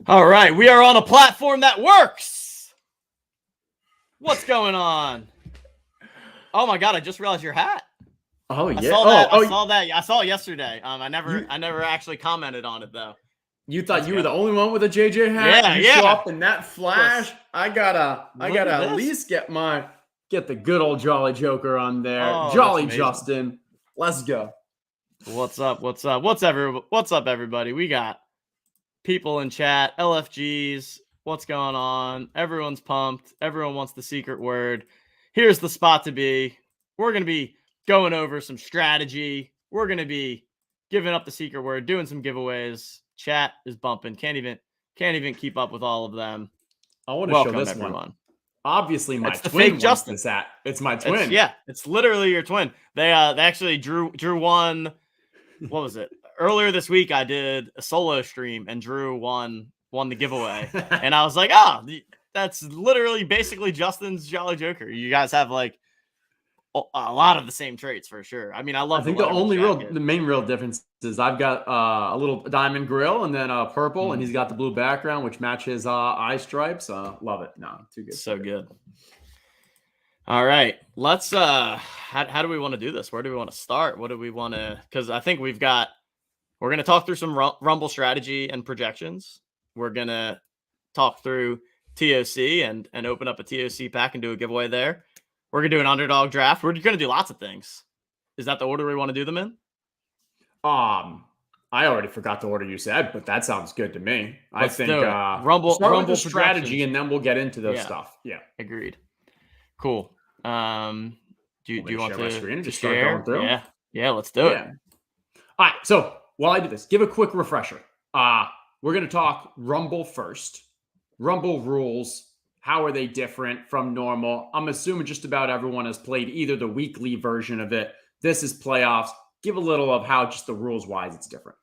All right, we are on a platform that works. What's going on? Oh my god, I just realized your hat. Oh yeah. I saw it yesterday. I never actually commented on it though. You thought you were the only one with a JJ hat? Yeah, you yeah. show up in that flash. I gotta at least get the good old Jolly Joker on there. Oh, Jolly Justin. Let's go. What's up? What's up, everybody? We got people in chat, LFGs. What's going on? Everyone's pumped. Everyone wants the secret word. Here's the spot to be. We're gonna be going over some strategy. We're gonna be giving up the secret word, doing some giveaways. Chat is bumping. Can't even keep up with all of them. I want to show this everyone. one. Obviously, my it's the twin fake Justin. This hat. It's my twin. It's literally your twin. They actually drew one. What was it? Earlier this week, I did a solo stream and Drew won the giveaway, and I was like, that's literally basically Justin's Jolly Joker. You guys have like a lot of the same traits for sure. I mean, I think the main real difference is I've got a little diamond grill and then purple, and he's got the blue background, which matches eye stripes. Love it. No, too good. So good. All right, let's. How do we want to do this? Where do we want to start? What do we want to? Because I think we're going to talk through some Rumble strategy and projections. We're going to talk through TOC and open up a TOC pack and do a giveaway there. We're going to do an underdog draft. We're going to do lots of things. Is that the order we want to do them in? I already forgot the order you said, but that sounds good to me. I think Rumble with the strategy, and then we'll get into those stuff. Yeah, agreed. Cool. Do you want to screen and just share? Start going through? Yeah, let's do it. All right, so while I do this, give a quick refresher. We're going to talk Rumble first. Rumble rules. How are they different from normal? I'm assuming just about everyone has played either the weekly version of it. This is playoffs. Give a little of how just the rules-wise it's different.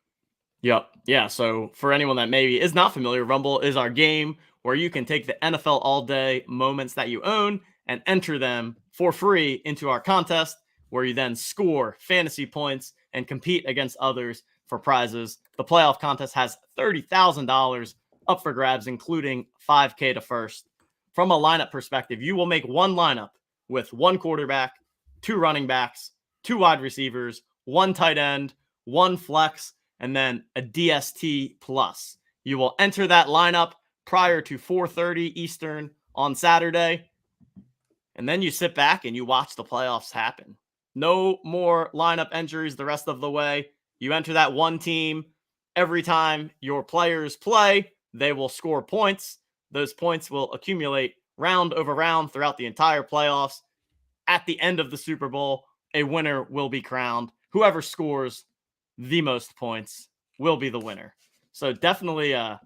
Yep. Yeah, so for anyone that maybe is not familiar, Rumble is our game where you can take the NFL All Day moments that you own and enter them for free into our contest, where you then score fantasy points and compete against others for prizes. The playoff contest has $30,000 up for grabs, including $5K to first. From a lineup perspective, you will make one lineup with one quarterback, two running backs, two wide receivers, one tight end, one flex, and then a DST plus. You will enter that lineup prior to 4:30 Eastern on Saturday. And then you sit back and you watch the playoffs happen. No more lineup entries the rest of the way. You enter that one team. Every time your players play, they will score points. Those points will accumulate round over round throughout the entire playoffs. At the end of the Super Bowl, a winner will be crowned. Whoever scores the most points will be the winner. So definitely a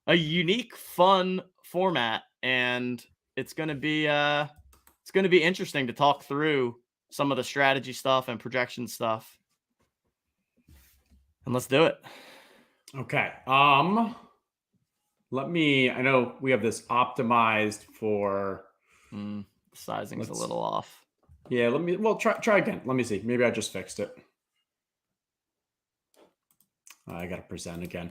unique, fun format, and it's going to be interesting to talk through some of the strategy stuff and projection stuff. And let's do it. Okay. I know we have this optimized for the sizing's a little off. Yeah, try again. Let me see. Maybe I just fixed it. I got to present again.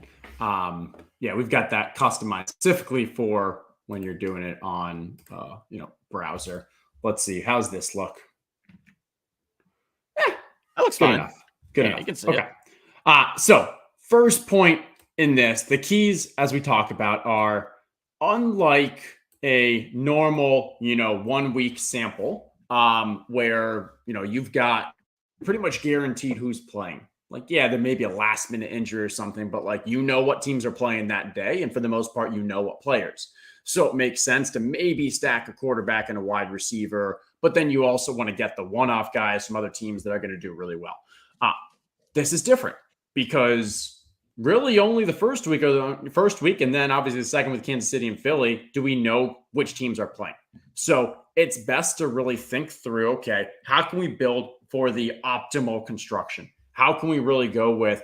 We've got that customized specifically for when you're doing it on browser. Let's see. How's this look? That looks good fine. enough. Good enough. You can see it. So first point in this, the keys, as we talked about, are unlike a normal, 1 week sample, where, you've got pretty much guaranteed who's playing. Like, yeah, there may be a last minute injury or something, but like, what teams are playing that day. And for the most part, what players. So it makes sense to maybe stack a quarterback and a wide receiver, but then you also want to get the one-off guys from other teams that are going to do really well. This is different because really only the first week and then obviously the second with Kansas City and Philly do we know which teams are playing. So it's best to really think through, okay, how can we build for the optimal construction? How can we really go with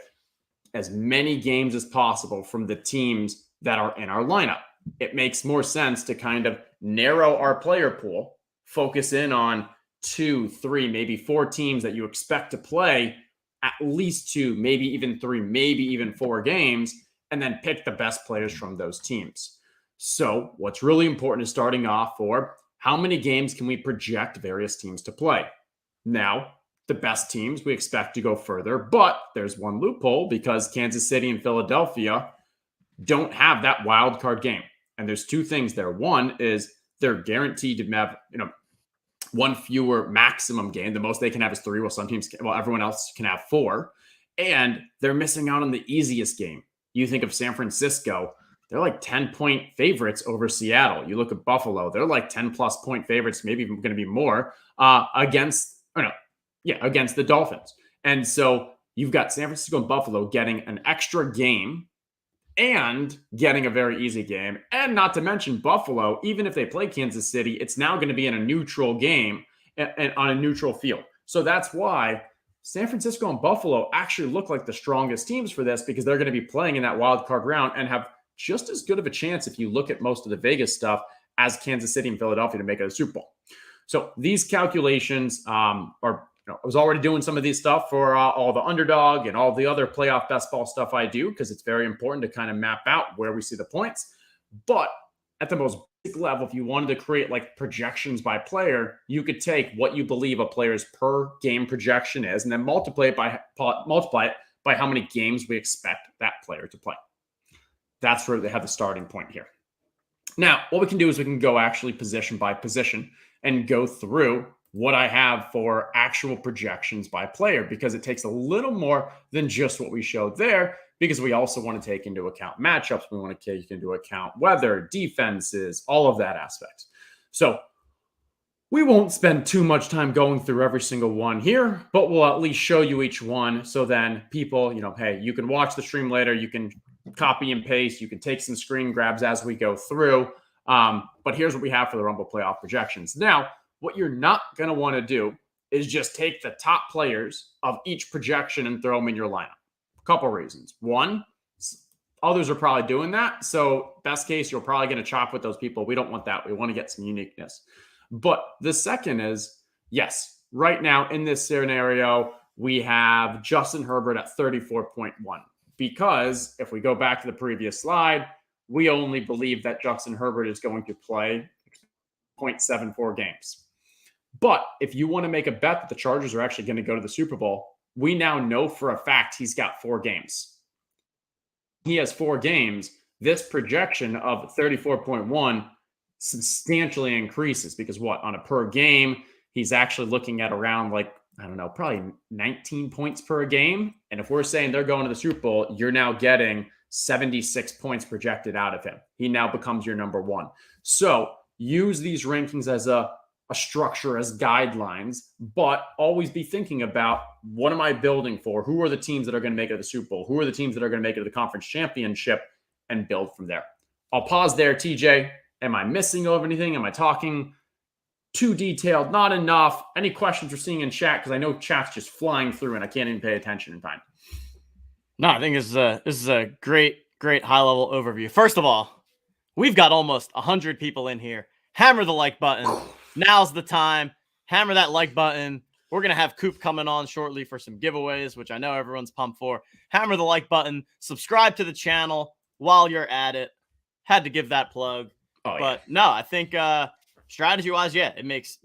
as many games as possible from the teams that are in our lineup? It makes more sense to kind of narrow our player pool, focus in on 2, 3, maybe 4 teams that you expect to play at least 2, maybe even 3, maybe even 4 games, and then pick the best players from those teams. So what's really important is starting off for how many games can we project various teams to play? Now, the best teams we expect to go further, but there's one loophole because Kansas City and Philadelphia don't have that wild card game. And there's 2 things there. One is they're guaranteed to have, 1 fewer maximum game. The most they can have is 3. Everyone else can have 4. And they're missing out on the easiest game. You think of San Francisco, they're like 10-point favorites over Seattle. You look at Buffalo, they're like 10+ point favorites, maybe going to be more against the Dolphins. And so you've got San Francisco and Buffalo getting an extra game and getting a very easy game. And not to mention Buffalo, even if they play Kansas City, it's now going to be in a neutral game and on a neutral field. So that's why San Francisco and Buffalo actually look like the strongest teams for this because they're going to be playing in that wild card round and have just as good of a chance if you look at most of the Vegas stuff as Kansas City and Philadelphia to make it a Super Bowl. So these calculations I was already doing some of these stuff for all the Underdog and all the other playoff best ball stuff I do because it's very important to kind of map out where we see the points. But at the most basic level, if you wanted to create like projections by player, you could take what you believe a player's per game projection is and then multiply it by how many games we expect that player to play. That's where they have the starting point here. Now, what we can do is we can go actually position by position and go through what I have for actual projections by player, because it takes a little more than just what we showed there, because we also want to take into account matchups. We want to take into account weather, defenses, all of that aspect. So we won't spend too much time going through every single one here, but we'll at least show you each one. So then people, hey, you can watch the stream later. You can copy and paste. You can take some screen grabs as we go through. But here's what we have for the Rumble playoff projections. Now, what you're not going to want to do is just take the top players of each projection and throw them in your lineup. A couple reasons. One, others are probably doing that. So best case, you're probably going to chop with those people. We don't want that. We want to get some uniqueness. But the second is, yes, right now in this scenario, we have Justin Herbert at 34.1. Because if we go back to the previous slide, we only believe that Justin Herbert is going to play 0.74 games. But if you want to make a bet that the Chargers are actually going to go to the Super Bowl, we now know for a fact he's got 4 games. He has 4 games. This projection of 34.1 substantially increases because on a per game, he's actually looking at around probably 19 points per game. And if we're saying they're going to the Super Bowl, you're now getting 76 points projected out of him. He now becomes your number 1. So use these rankings as a structure, as guidelines, but always be thinking about what am I building for? Who are the teams that are going to make it to the Super Bowl? Who are the teams that are going to make it to the conference championship, and build from there. I'll pause there, TJ. Am I missing over anything? Am I talking too detailed? Not enough? Any questions we're seeing in chat? Because I know chat's just flying through and I can't even pay attention in time. No, I think this is a great high level overview. First of all, we've got almost 100 people in here. Hammer the like button. Now's the time. Hammer that like button. We're going to have Coop coming on shortly for some giveaways, which I know everyone's pumped for. Hammer the like button. Subscribe to the channel while you're at it. Had to give that plug. Oh, but yeah. No, I think strategy-wise, yeah, it makes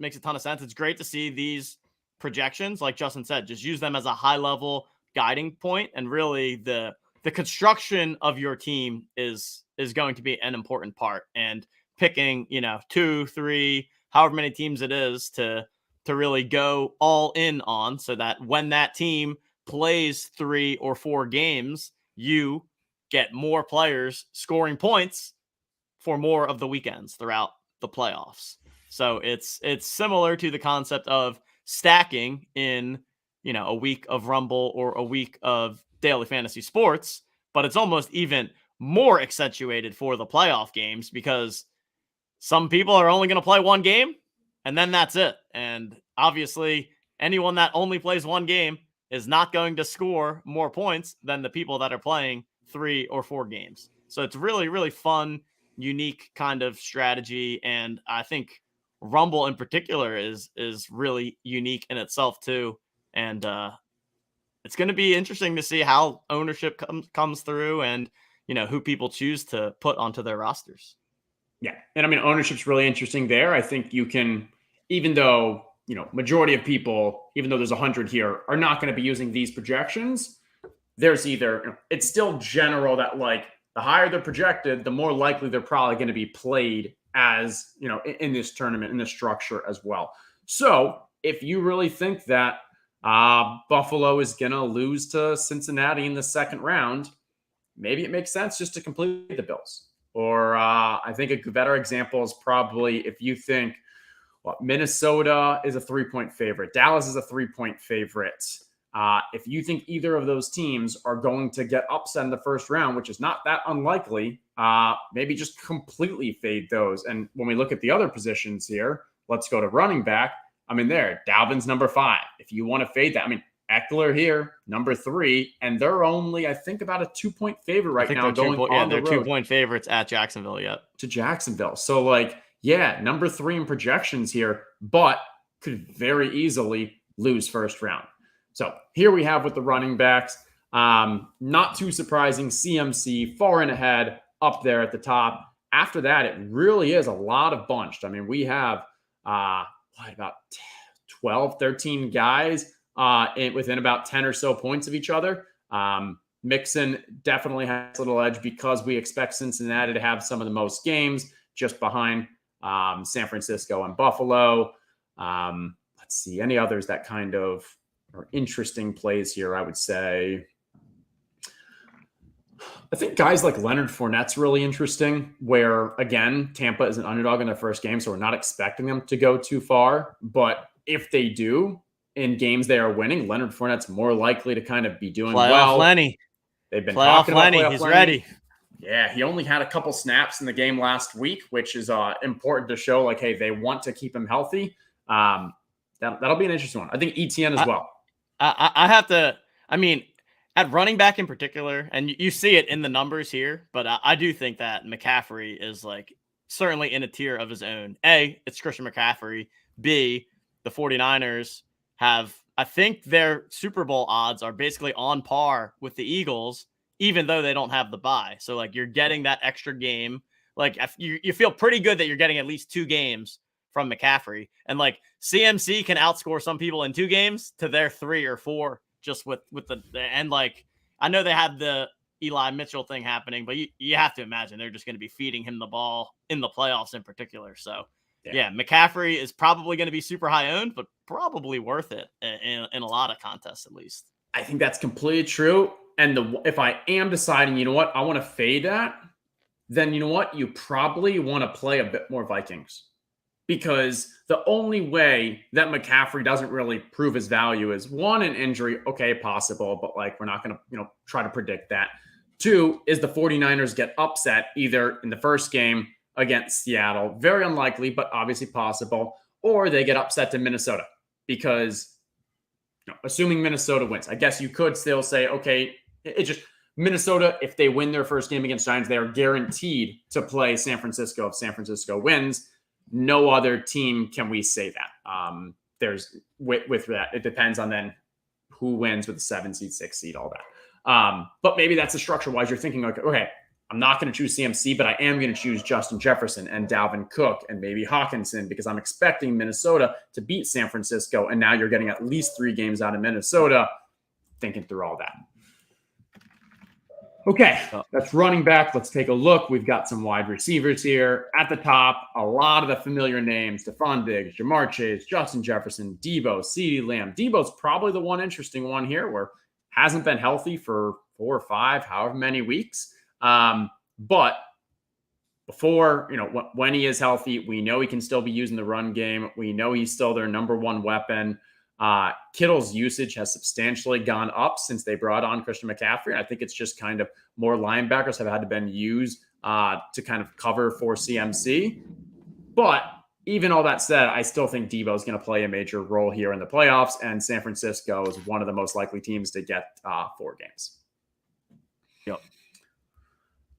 a ton of sense. It's great to see these projections. Like Justin said, just use them as a high-level guiding point. And really, the construction of your team is going to be an important part. And picking, 2, 3, however many teams it is to really go all in on, so that when that team plays 3 or 4 games, you get more players scoring points for more of the weekends throughout the playoffs. So it's similar to the concept of stacking in, a week of Rumble or a week of daily fantasy sports, but it's almost even more accentuated for the playoff games, because some people are only going to play one game and then that's it. And obviously, anyone that only plays one game is not going to score more points than the people that are playing 3 or 4 games. So it's really, really fun, unique kind of strategy. And I think Rumble in particular is really unique in itself too. And it's going to be interesting to see how ownership comes through, and who people choose to put onto their rosters. Yeah. And I mean, ownership's really interesting there. I think you can, even though, majority of people, even though there's 100 here, are not going to be using these projections. There's either, it's still general that like the higher they're projected, the more likely they're probably going to be played as, in this tournament, in this structure as well. So if you really think that Buffalo is going to lose to Cincinnati in the second round, maybe it makes sense just to complete the Bills. Or I think a better example is probably if you think Minnesota is a 3-point favorite, Dallas is a 3-point favorite. If you think either of those teams are going to get upset in the first round, which is not that unlikely, maybe just completely fade those. And when we look at the other positions here, let's go to running back. I mean, Dalvin's number 5. If you want to fade that, I mean, Eckler here, number 3, and they're only, I think, about a 2-point favorite right now going on the road. They're 2-point favorites at Jacksonville yet. To Jacksonville. So, like, yeah, number 3 in projections here, but could very easily lose first round. So here we have with the running backs, not too surprising, CMC far and ahead up there at the top. After that, it really is a lot of bunched. I mean, we have about 12, 13 guys within about 10 or so points of each other. Mixon definitely has a little edge because we expect Cincinnati to have some of the most games, just behind San Francisco and Buffalo. Let's see, any others that kind of are interesting plays here, I would say. I think guys like Leonard Fournette's really interesting, where, again, Tampa is an underdog in their first game, so we're not expecting them to go too far. But if they do, in games they are winning, Leonard Fournette's more likely to kind of be doing well. Lenny. They've been talking about Lenny. He's ready. Yeah, he only had a couple snaps in the game last week, which is important to show, like, hey, they want to keep him healthy. That'll be an interesting one. I think ETN as well. I have to, I mean, at running back in particular, and you see it in the numbers here, but I do think that McCaffrey is like certainly in a tier of his own. A, it's Christian McCaffrey. B, the 49ers have, I think their Super Bowl odds are basically on par with the Eagles, even though they don't have the bye. So like you're getting that extra game. Like you feel pretty good that you're getting at least 2 games from McCaffrey. And like CMC can outscore some people in 2 games to their 3 or 4 just with the, and like, I know they had the Eli Mitchell thing happening, but you have to imagine they're just going to be feeding him the ball in the playoffs in particular. So yeah, McCaffrey is probably going to be super high owned, but probably worth it in a lot of contests, at least. I think that's completely true. And if I am deciding, you know what, I want to fade that, then you know what, you probably want to play a bit more Vikings. Because the only way that McCaffrey doesn't really prove his value is, 1, an injury. Okay, possible, but like we're not going to, try to predict that. 2 is the 49ers get upset either in the first game against Seattle, very unlikely, but obviously possible, or they get upset to Minnesota because, assuming Minnesota wins, I guess you could still say, okay, it's just Minnesota, if they win their first game against Giants, they are guaranteed to play San Francisco if San Francisco wins. No other team can we say that. There's with that, it depends on then who wins with the 7 seed, 6 seed, all that. But maybe that's the structure wise. You're thinking like, okay, I'm not going to choose CMC, but I am going to choose Justin Jefferson and Dalvin Cook and maybe Hawkinson because I'm expecting Minnesota to beat San Francisco. And now you're getting at least 3 games out of Minnesota. Thinking through all that. Okay, Oh. that's running back. Let's take a look. We've got some wide receivers here. At the top, a lot of the familiar names: Stephon Diggs, Jamar Chase, Justin Jefferson, Debo, CeeDee Lamb. Debo's probably the one interesting one here where hasn't been healthy for 4 or 5, however many weeks. But before, when he is healthy, we know he can still be using the run game. We know he's still their number one weapon. Kittle's usage has substantially gone up since they brought on Christian McCaffrey. And I think it's just kind of more linebackers have had to been used to kind of cover for CMC. But even all that said, I still think Debo is going to play a major role here in the playoffs, and San Francisco is one of the most likely teams to get 4 games. Yep.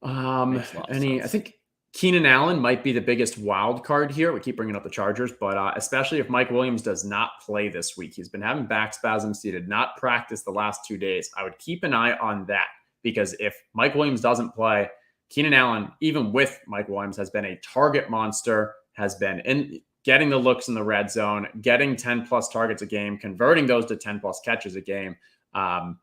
I think Keenan Allen might be the biggest wild card here. We keep bringing up the Chargers, but especially if Mike Williams does not play this week. He's been having back spasms. He did not practice the last 2 days. I would keep an eye on that, because if Mike Williams doesn't play, Keenan Allen, even with Mike Williams, has been a target monster, has been in getting the looks in the red zone, getting 10-plus targets a game, converting those to 10-plus catches a game. I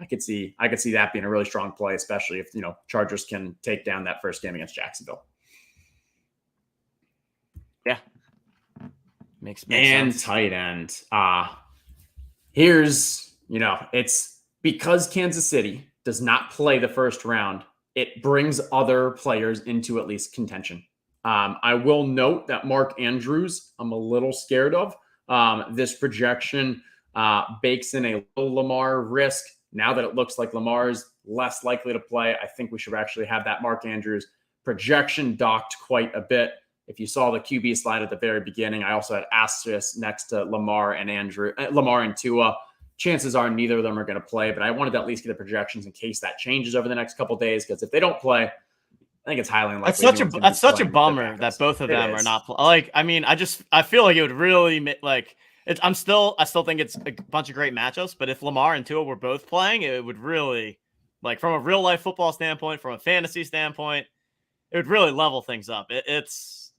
could see that being a really strong play, especially if, Chargers can take down that first game against Jacksonville. Yeah. Makes and sense. Tight end. Here's, it's because Kansas City does not play the first round, it brings other players into at least contention. I will note that Mark Andrews, I'm a little scared of. This projection bakes in a little Lamar risk. Now that it looks like Lamar is less likely to play, I think we should actually have that Mark Andrews projection docked quite a bit. If you saw the QB slide at the very beginning, I also had asterisks next to Lamar and Tua. Chances are neither of them are going to play, but I wanted to at least get the projections in case that changes over the next couple of days, because if they don't play, I think it's highly unlikely. That's such a bummer that both of them are not like. I mean, I feel like it would really like. I still think it's a bunch of great matchups, but if Lamar and Tua were both playing, it would really, like, from a real life football standpoint, from a fantasy standpoint, it would really level things up. It's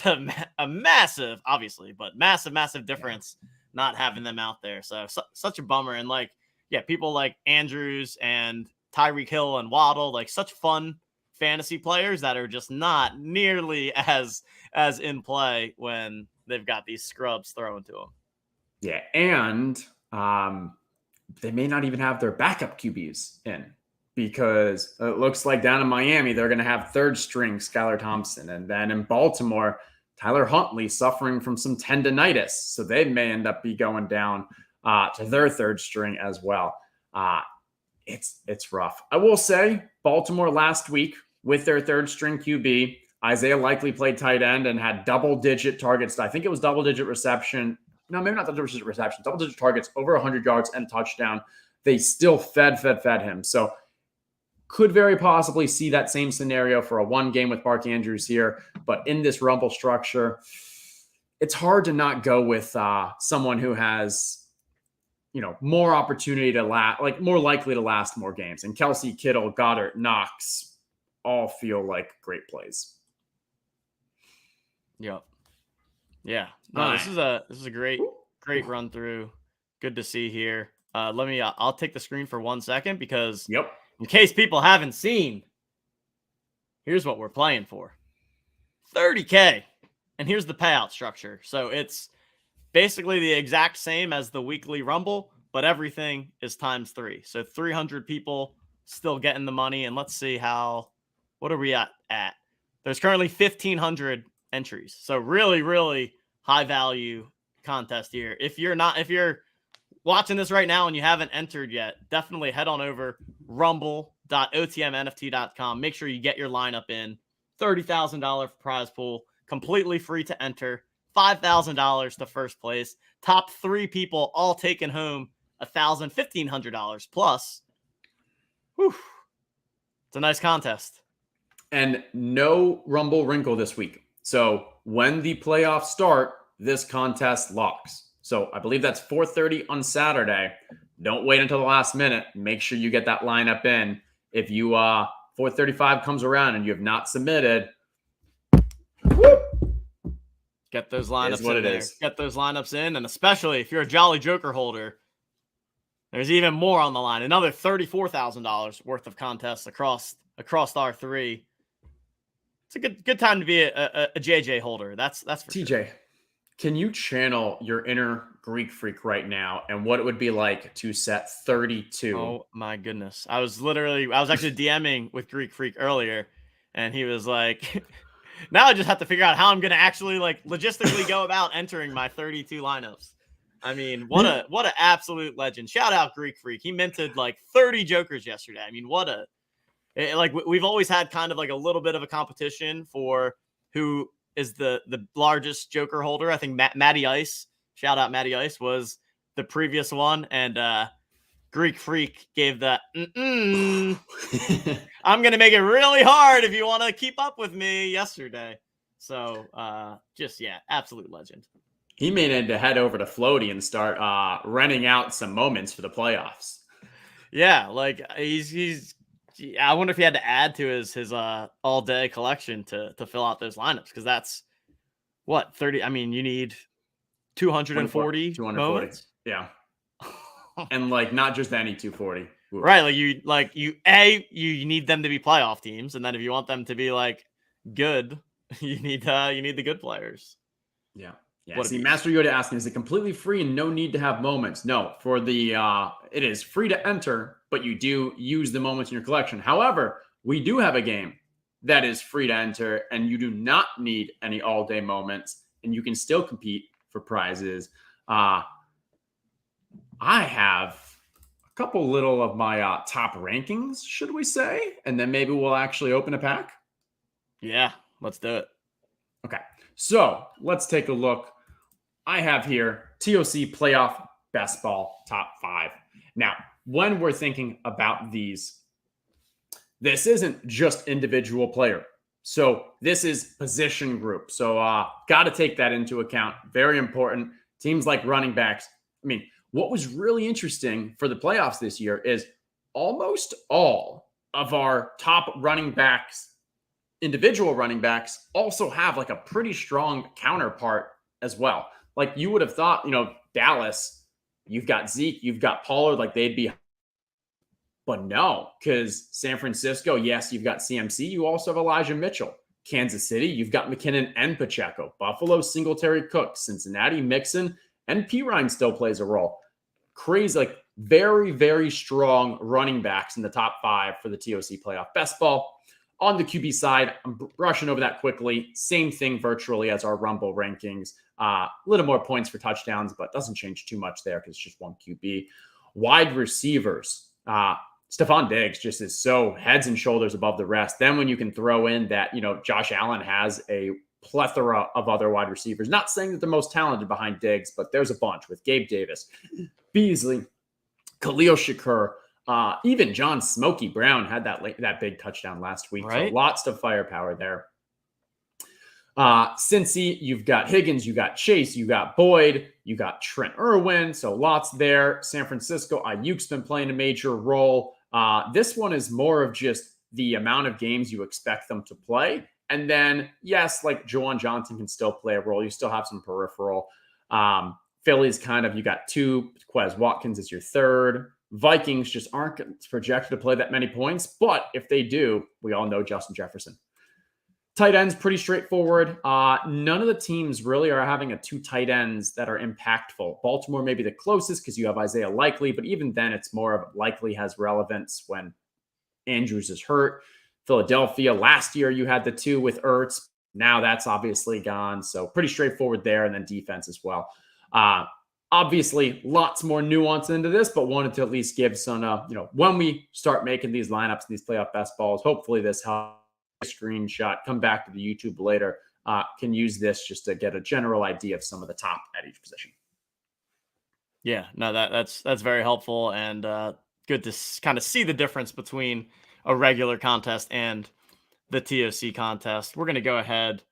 a massive, obviously, but massive difference not having them out there. So such a bummer. And like, yeah, people like Andrews and Tyreek Hill and Waddle, like such fun fantasy players that are just not nearly as in play when they've got these scrubs thrown to them. Yeah, and they may not even have their backup QBs in, because it looks like down in Miami, they're going to have third string Skylar Thompson. And then in Baltimore, Tyler Huntley suffering from some tendonitis. So they may end up be going down to their third string as well. It's rough. I will say Baltimore last week with their third string QB, Isaiah Likely played tight end and had double-digit targets. I think it was double-digit reception. No, maybe not double-digit reception. Double-digit targets, over 100 yards and a touchdown. They still fed him. So could very possibly see that same scenario for a 1 game with Mark Andrews here. But in this Rumble structure, it's hard to not go with someone who has, more opportunity to more likely to last more games. And Kelsey, Kittle, Goddard, Knox all feel like great plays. Yep. Yeah. No, this is a great run through. Good to see here. I'll take the screen for 1 second, because in case people haven't seen, here's what we're playing for. $30K. And here's the payout structure. So it's basically the exact same as the weekly Rumble, but everything is times 3. So 300 people still getting the money. And let's see what are we at? There's currently 1,500 entries. So really, really high value contest here. If you're watching this right now and you haven't entered yet, definitely head on over rumble.otmnft.com. Make sure you get your lineup in. $30,000 prize pool, completely free to enter. $5,000 to first place. Top 3 people all taking home $1,500 plus. Whew. It's a nice contest. And no Rumble wrinkle this week. So when the playoffs start, this contest locks. So I believe that's 4:30 on Saturday. Don't wait until the last minute. Make sure you get that lineup in. If you 4:35 comes around and you have not submitted, get those lineups in there. Get those lineups in, and especially if you're a Jolly Joker holder, There's even more on the line. Another $34,000 worth of contests across R3. It's a good time to be a JJ holder. That's for TJ, sure. can you channel your inner Greek freak right now and what it would be like to set 32? Oh my goodness. I was actually DMing with Greek Freak earlier, and he was like, now I just have to figure out how I'm going to actually like logistically go about entering my 32 lineups. I mean, what a absolute legend. Shout out Greek Freak. He minted like 30 jokers yesterday. I mean, we've always had kind of like a little bit of a competition for who is the largest joker holder. I think Matty Ice, shout out Matty Ice, was the previous one, and Greek Freak gave the I'm gonna make it really hard if you want to keep up with me yesterday. So absolute legend. He may need to head over to Floaty and start renting out some moments for the playoffs. Yeah, like he's I wonder if he had to add to his all day collection to fill out those lineups, because that's what 30. I mean, you need 240 moments. Yeah. And like not just any 240. Ooh. Right, you need them to be playoff teams, and then if you want them to be like good, you need the good players. Yeah. See, Master Yoda asking, is it completely free and no need to have moments? No, for the it is free to enter, but you do use the moments in your collection. However, we do have a game that is free to enter, and you do not need any all-day moments, and you can still compete for prizes. I have a couple little of my top rankings, should we say? And then maybe we'll actually open a pack. Yeah, let's do it. Okay, so let's take a look. I have here TOC playoff best ball top 5. Now, when we're thinking about these, this isn't just individual player. So this is position group. So got to take that into account. Very important. Teams like running backs. I mean, what was really interesting for the playoffs this year is almost all of our top running backs, individual running backs, also have like a pretty strong counterpart as well. Like you would have thought, Dallas, you've got Zeke, you've got Pollard, like they'd be. But no, because San Francisco, yes, you've got CMC. You also have Elijah Mitchell. Kansas City, you've got McKinnon and Pacheco. Buffalo, Singletary, Cook. Cincinnati, Mixon, and Pirine still plays a role. Crazy, like very, very strong running backs in the top 5 for the TOC playoff best ball. On the QB side, I'm brushing over that quickly. Same thing virtually as our Rumble rankings. A little more points for touchdowns, but doesn't change too much there because it's just one QB. Wide receivers. Stephon Diggs just is so heads and shoulders above the rest. Then when you can throw in that, Josh Allen has a plethora of other wide receivers. Not saying that they're most talented behind Diggs, but there's a bunch with Gabe Davis, Beasley, Khalil Shakur, even John Smokey Brown had that big touchdown last week. Right? So lots of firepower there. Cincy, you've got Higgins, you got Chase, you got Boyd, you got Trent Irwin. So lots there. San Francisco, Ayuk's been playing a major role. This one is more of just the amount of games you expect them to play. And then, yes, like Juwan Johnson can still play a role. You still have some peripheral. Philly's kind of, you got 2. Quez Watkins is your 3rd. Vikings just aren't projected to play that many points. But if they do, we all know Justin Jefferson. Tight ends, pretty straightforward. None of the teams really are having 2 tight ends that are impactful. Baltimore may be the closest because you have Isaiah Likely, but even then it's more of Likely has relevance when Andrews is hurt. Philadelphia, last year you had the 2 with Ertz. Now that's obviously gone. So pretty straightforward there. And then defense as well. Obviously, lots more nuance into this, but wanted to at least give some, when we start making these lineups and these playoff best balls, hopefully this helps. Screenshot, come back to the YouTube later, can use this just to get a general idea of some of the top at each position. Yeah, no, that's very helpful and good to kind of see the difference between a regular contest and the TOC contest. We're going to go ahead.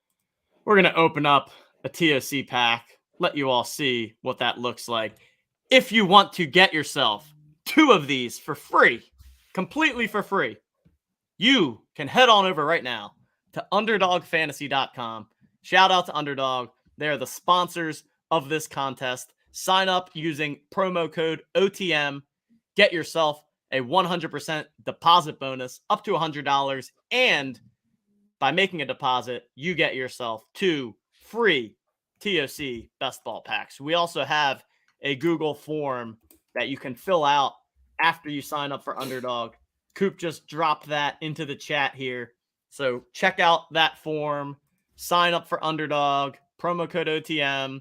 We're going to open up a TOC pack, let you all see what that looks like. If you want to get yourself 2 of these for free, completely for free, you can head on over right now to underdogfantasy.com. Shout out to Underdog. They're the sponsors of this contest. Sign up using promo code OTM. get yourself a 100% deposit bonus up to $100. And by making a deposit, you get yourself 2 free TOC best ball packs. We also have a Google form that you can fill out after you sign up for Underdog. Coop just dropped that into the chat here. So check out that form, sign up for Underdog, promo code OTM.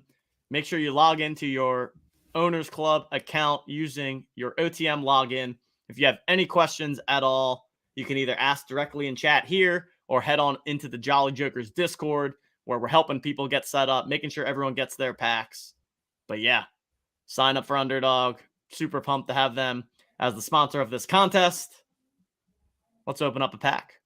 Make sure you log into your Owners Club account using your OTM login. If you have any questions at all, you can either ask directly in chat here or head on into the Jolly Jokers Discord, where we're helping people get set up, making sure everyone gets their packs. But yeah, sign up for Underdog. Super pumped to have them as the sponsor of this contest. Let's open up a pack.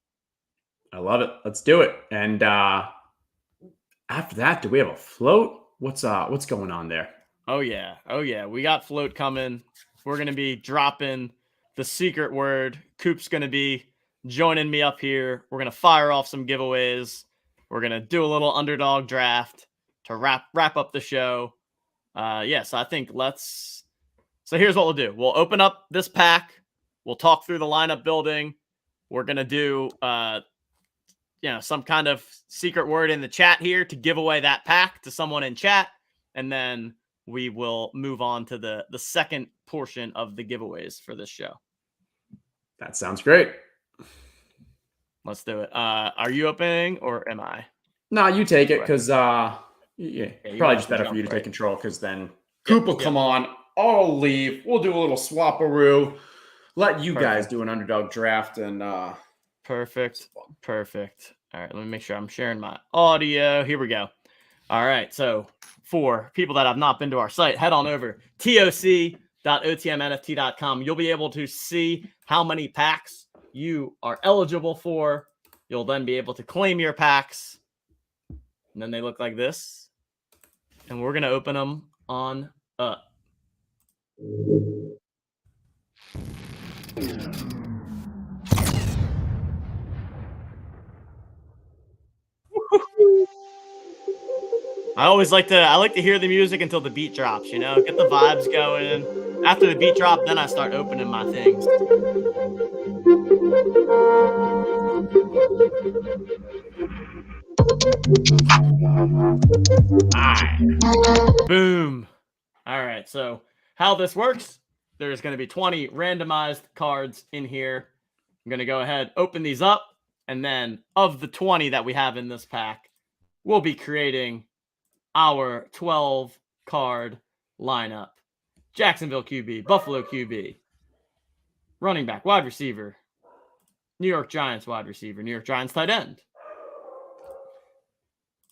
I love it. Let's do it. And after that, do we have a float? What's going on there? Oh yeah. We got float coming. We're going to be dropping the secret word. Coop's going to be joining me up here. We're going to fire off some giveaways. We're going to do a little Underdog draft to wrap up the show. So I think so here's what we'll do. We'll open up this pack. We'll talk through the lineup building. We're going to do, some kind of secret word in the chat here to give away that pack to someone in chat. And then we will move on to the second portion of the giveaways for this show. That sounds great. Let's do it. Are you opening or am I? No, you take it because probably just better for you to take control because then Coop will come on. I'll leave. We'll do a little swap-a-roo. Let you guys do an Underdog draft and Perfect. All right, let me make sure I'm sharing my audio. Here we go. All right, so for people that have not been to our site, head on over toc.otmnft.com. You'll be able to see how many packs you are eligible for. You'll then be able to claim your packs. And then they look like this. And we're going to open them on up. I like to hear the music until the beat drops, get the vibes going. After the beat drop, then I start opening my things. Boom. All right, so how this works, there's going to be 20 randomized cards in here. I'm going to go ahead, open these up, and then of the 20 that we have in this pack, we'll be creating our 12-card lineup. Jacksonville QB, Buffalo QB, running back, wide receiver, New York Giants wide receiver, New York Giants tight end.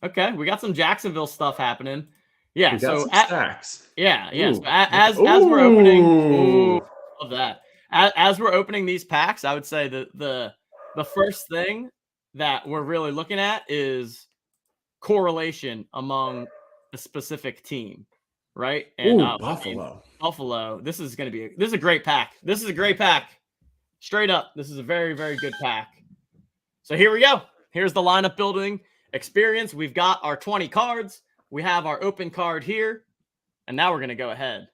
Okay, we got some Jacksonville stuff happening. Yeah, so stacks. Yeah. So as we're opening, love that. As we're opening these packs, I would say the first thing that we're really looking at is correlation among a specific team, right? And Buffalo. Buffalo. This is a great pack. This is a great pack. Straight up, this is a very, very good pack. So here we go. Here's the lineup building experience. We've got our 20 cards. We have our open card here. And now we're going to go ahead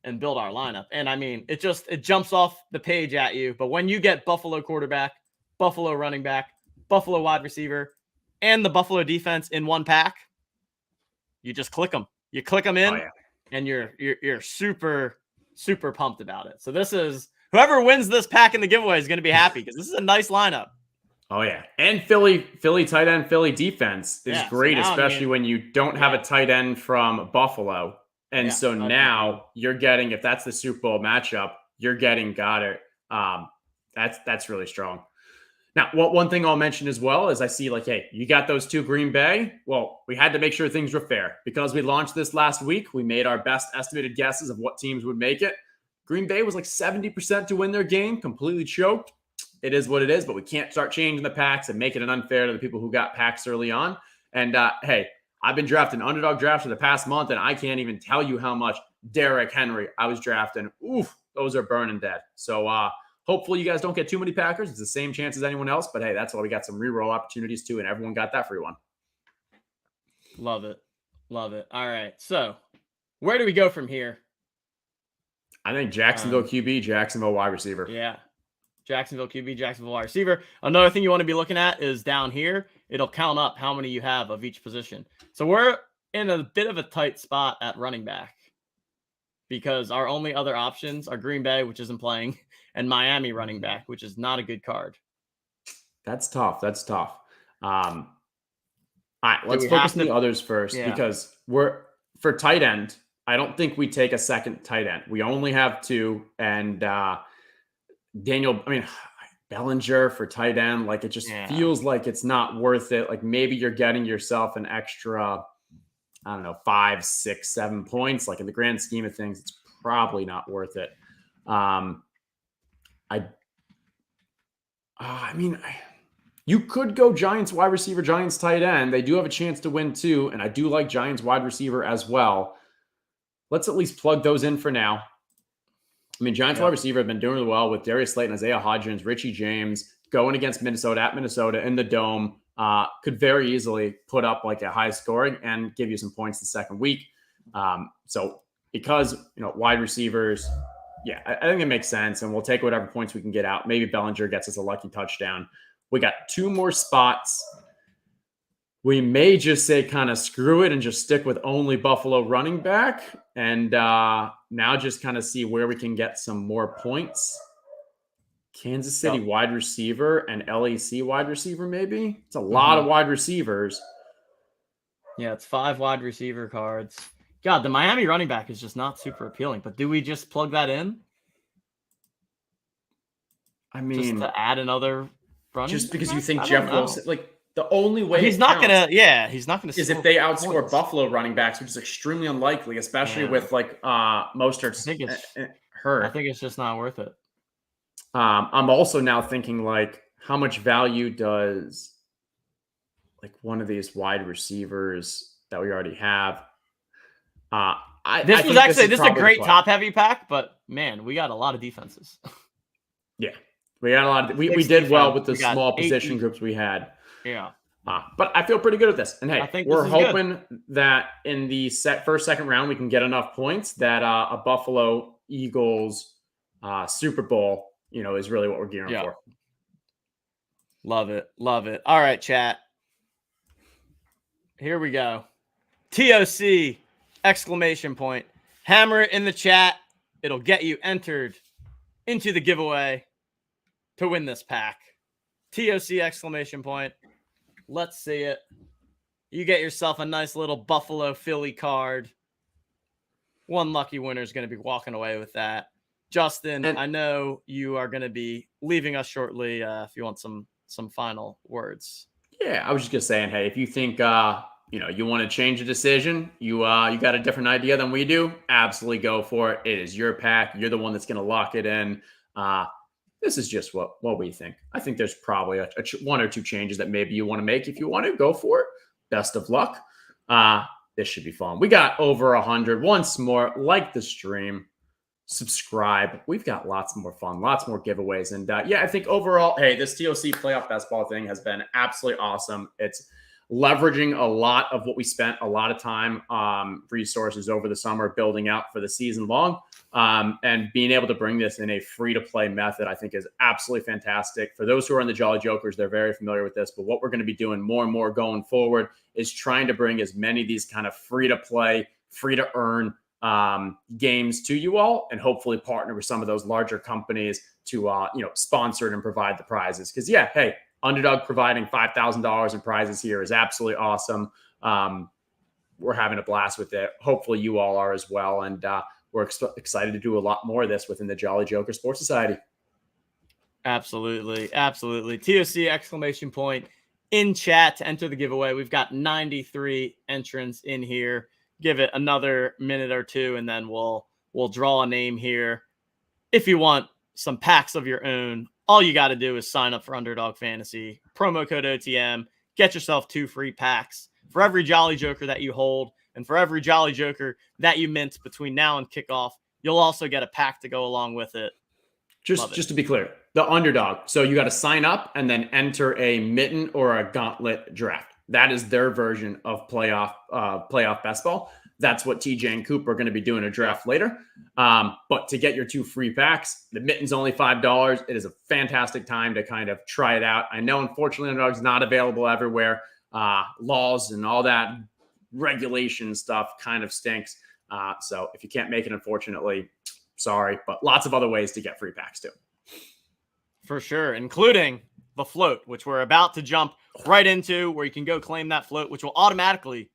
and build our lineup. And I mean, it jumps off the page at you. But when you get Buffalo quarterback, Buffalo running back, Buffalo wide receiver, and the Buffalo defense in one pack, you just click them. You click them in, and you're super, super pumped about it. So this is whoever wins this pack in the giveaway is going to be happy because this is a nice lineup. Oh yeah, and Philly tight end, Philly defense is great, especially when you don't have a tight end from Buffalo. And so now you're getting, if that's the Super Bowl matchup, you're getting Goddard. That's really strong. Now, one thing I'll mention as well is I see hey, you got those two Green Bay. Well, we had to make sure things were fair because we launched this last week. We made our best estimated guesses of what teams would make it. Green Bay was 70% to win their game, completely choked. It is what it is, but we can't start changing the packs and making it unfair to the people who got packs early on. And hey, I've been drafting Underdog drafts for the past month, and I can't even tell you how much Derrick Henry I was drafting. Oof, those are burning dead. So hopefully you guys don't get too many Packers. It's the same chance as anyone else, but hey, that's why we got some reroll opportunities too, and everyone got that free one. Love it. All right, so where do we go from here? I think Jacksonville QB, Jacksonville wide receiver. Yeah. Jacksonville QB, Jacksonville wide receiver. Another thing you want to be looking at is down here. It'll count up how many you have of each position. So we're in a bit of a tight spot at running back because our only other options are Green Bay, which isn't playing, and Miami running back, which is not a good card. That's tough. All right, let's focus on the others first because for tight end, I don't think we take a second tight end. We only have two, and Bellinger for tight end, like it just feels like it's not worth it. Like maybe you're getting yourself an extra, I don't know, 5, 6, 7 points. Like in the grand scheme of things, it's probably not worth it. You could go Giants wide receiver, Giants tight end. They do have a chance to win too, and I do like Giants wide receiver as well. Let's at least plug those in for now. I mean, Giants wide receiver have been doing really well with Darius Slayton, Isaiah Hodgins, Richie James going against Minnesota at Minnesota in the Dome. Could very easily put up like a high scoring and give you some points the second week. So because, wide receivers, I think it makes sense, and we'll take whatever points we can get out. Maybe Bellinger gets us a lucky touchdown. We got 2 more spots. We may just say kind of screw it and just stick with only Buffalo running back and now just kind of see where we can get some more points. Kansas City wide receiver and LAC wide receiver maybe. It's a lot of wide receivers. Yeah, it's 5 wide receiver cards. God, the Miami running back is just not super appealing, but do we just plug that in? I mean, just to add another running just because you think Jeff Wilson, like the only way he's not gonna is if they outscore Buffalo running backs, which is extremely unlikely, especially with like Mostert's hurt. I think it's just not worth it. I'm also now thinking like how much value does like one of these wide receivers that we already have. This is a great top heavy pack, but man, we got a lot of defenses. Yeah. We got a lot of we did well with the small position groups we had. Yeah. But I feel pretty good at this. And hey, we're hoping that in the second round we can get enough points that a Buffalo Eagles Super Bowl, is really what we're gearing for. Love it. Love it. All right, chat. Here we go. TOC ! Hammer it in the chat. It'll get you entered into the giveaway to win this pack. TOC ! Let's see it. You get yourself a nice little Buffalo Philly card. One lucky winner is going to be walking away with that. Justin, I know you are going to be leaving us shortly if you want some final words. Yeah, I was just going to say, hey, if you think you want to change the decision, you got a different idea than we do, absolutely go for it. It is your pack. You're the one that's going to lock it in. This is just what we think. I think there's probably one or two changes that maybe you want to make. If you want to, go for it. Best of luck. This should be fun. We got over 100. Once more, like the stream, subscribe. We've got lots more fun, lots more giveaways. And I think overall, hey, this TOC playoff basketball thing has been absolutely awesome. It's leveraging a lot of what we spent a lot of time, resources over the summer building out for the season long. And being able to bring this in a free-to-play method, I think is absolutely fantastic. For those who are in the Jolly Jokers, they're very familiar with this. But what we're going to be doing more and more going forward is trying to bring as many of these kind of free-to-play, free-to-earn games to you all, and hopefully partner with some of those larger companies to sponsor it and provide the prizes. Because hey, Underdog providing $5,000 in prizes here is absolutely awesome. We're having a blast with it. Hopefully you all are as well. And we're excited to do a lot more of this within the Jolly Joker Sports Society. Absolutely. Absolutely. TOC ! In chat to enter the giveaway. We've got 93 entrants in here. Give it another minute or two, and then we'll draw a name here. If you want some packs of your own, all you got to do is sign up for Underdog Fantasy. Promo code OTM. Get yourself 2 free packs for every Jolly Joker that you hold. And for every Jolly Joker that you mint between now and kickoff, you'll also get a pack to go along with it. Just to be clear, the Underdog. So you got to sign up and then enter a mitten or a gauntlet draft. That is their version of playoff basketball. That's what TJ and Coop are going to be doing a draft later. But to get your 2 free packs, the mitten's only $5. It is a fantastic time to kind of try it out. I know, unfortunately, Underdog's not available everywhere. Laws and all that regulation stuff kind of stinks. So if you can't make it, unfortunately, sorry, but lots of other ways to get free packs too. For sure, including the float, which we're about to jump right into, where you can go claim that float, which will automatically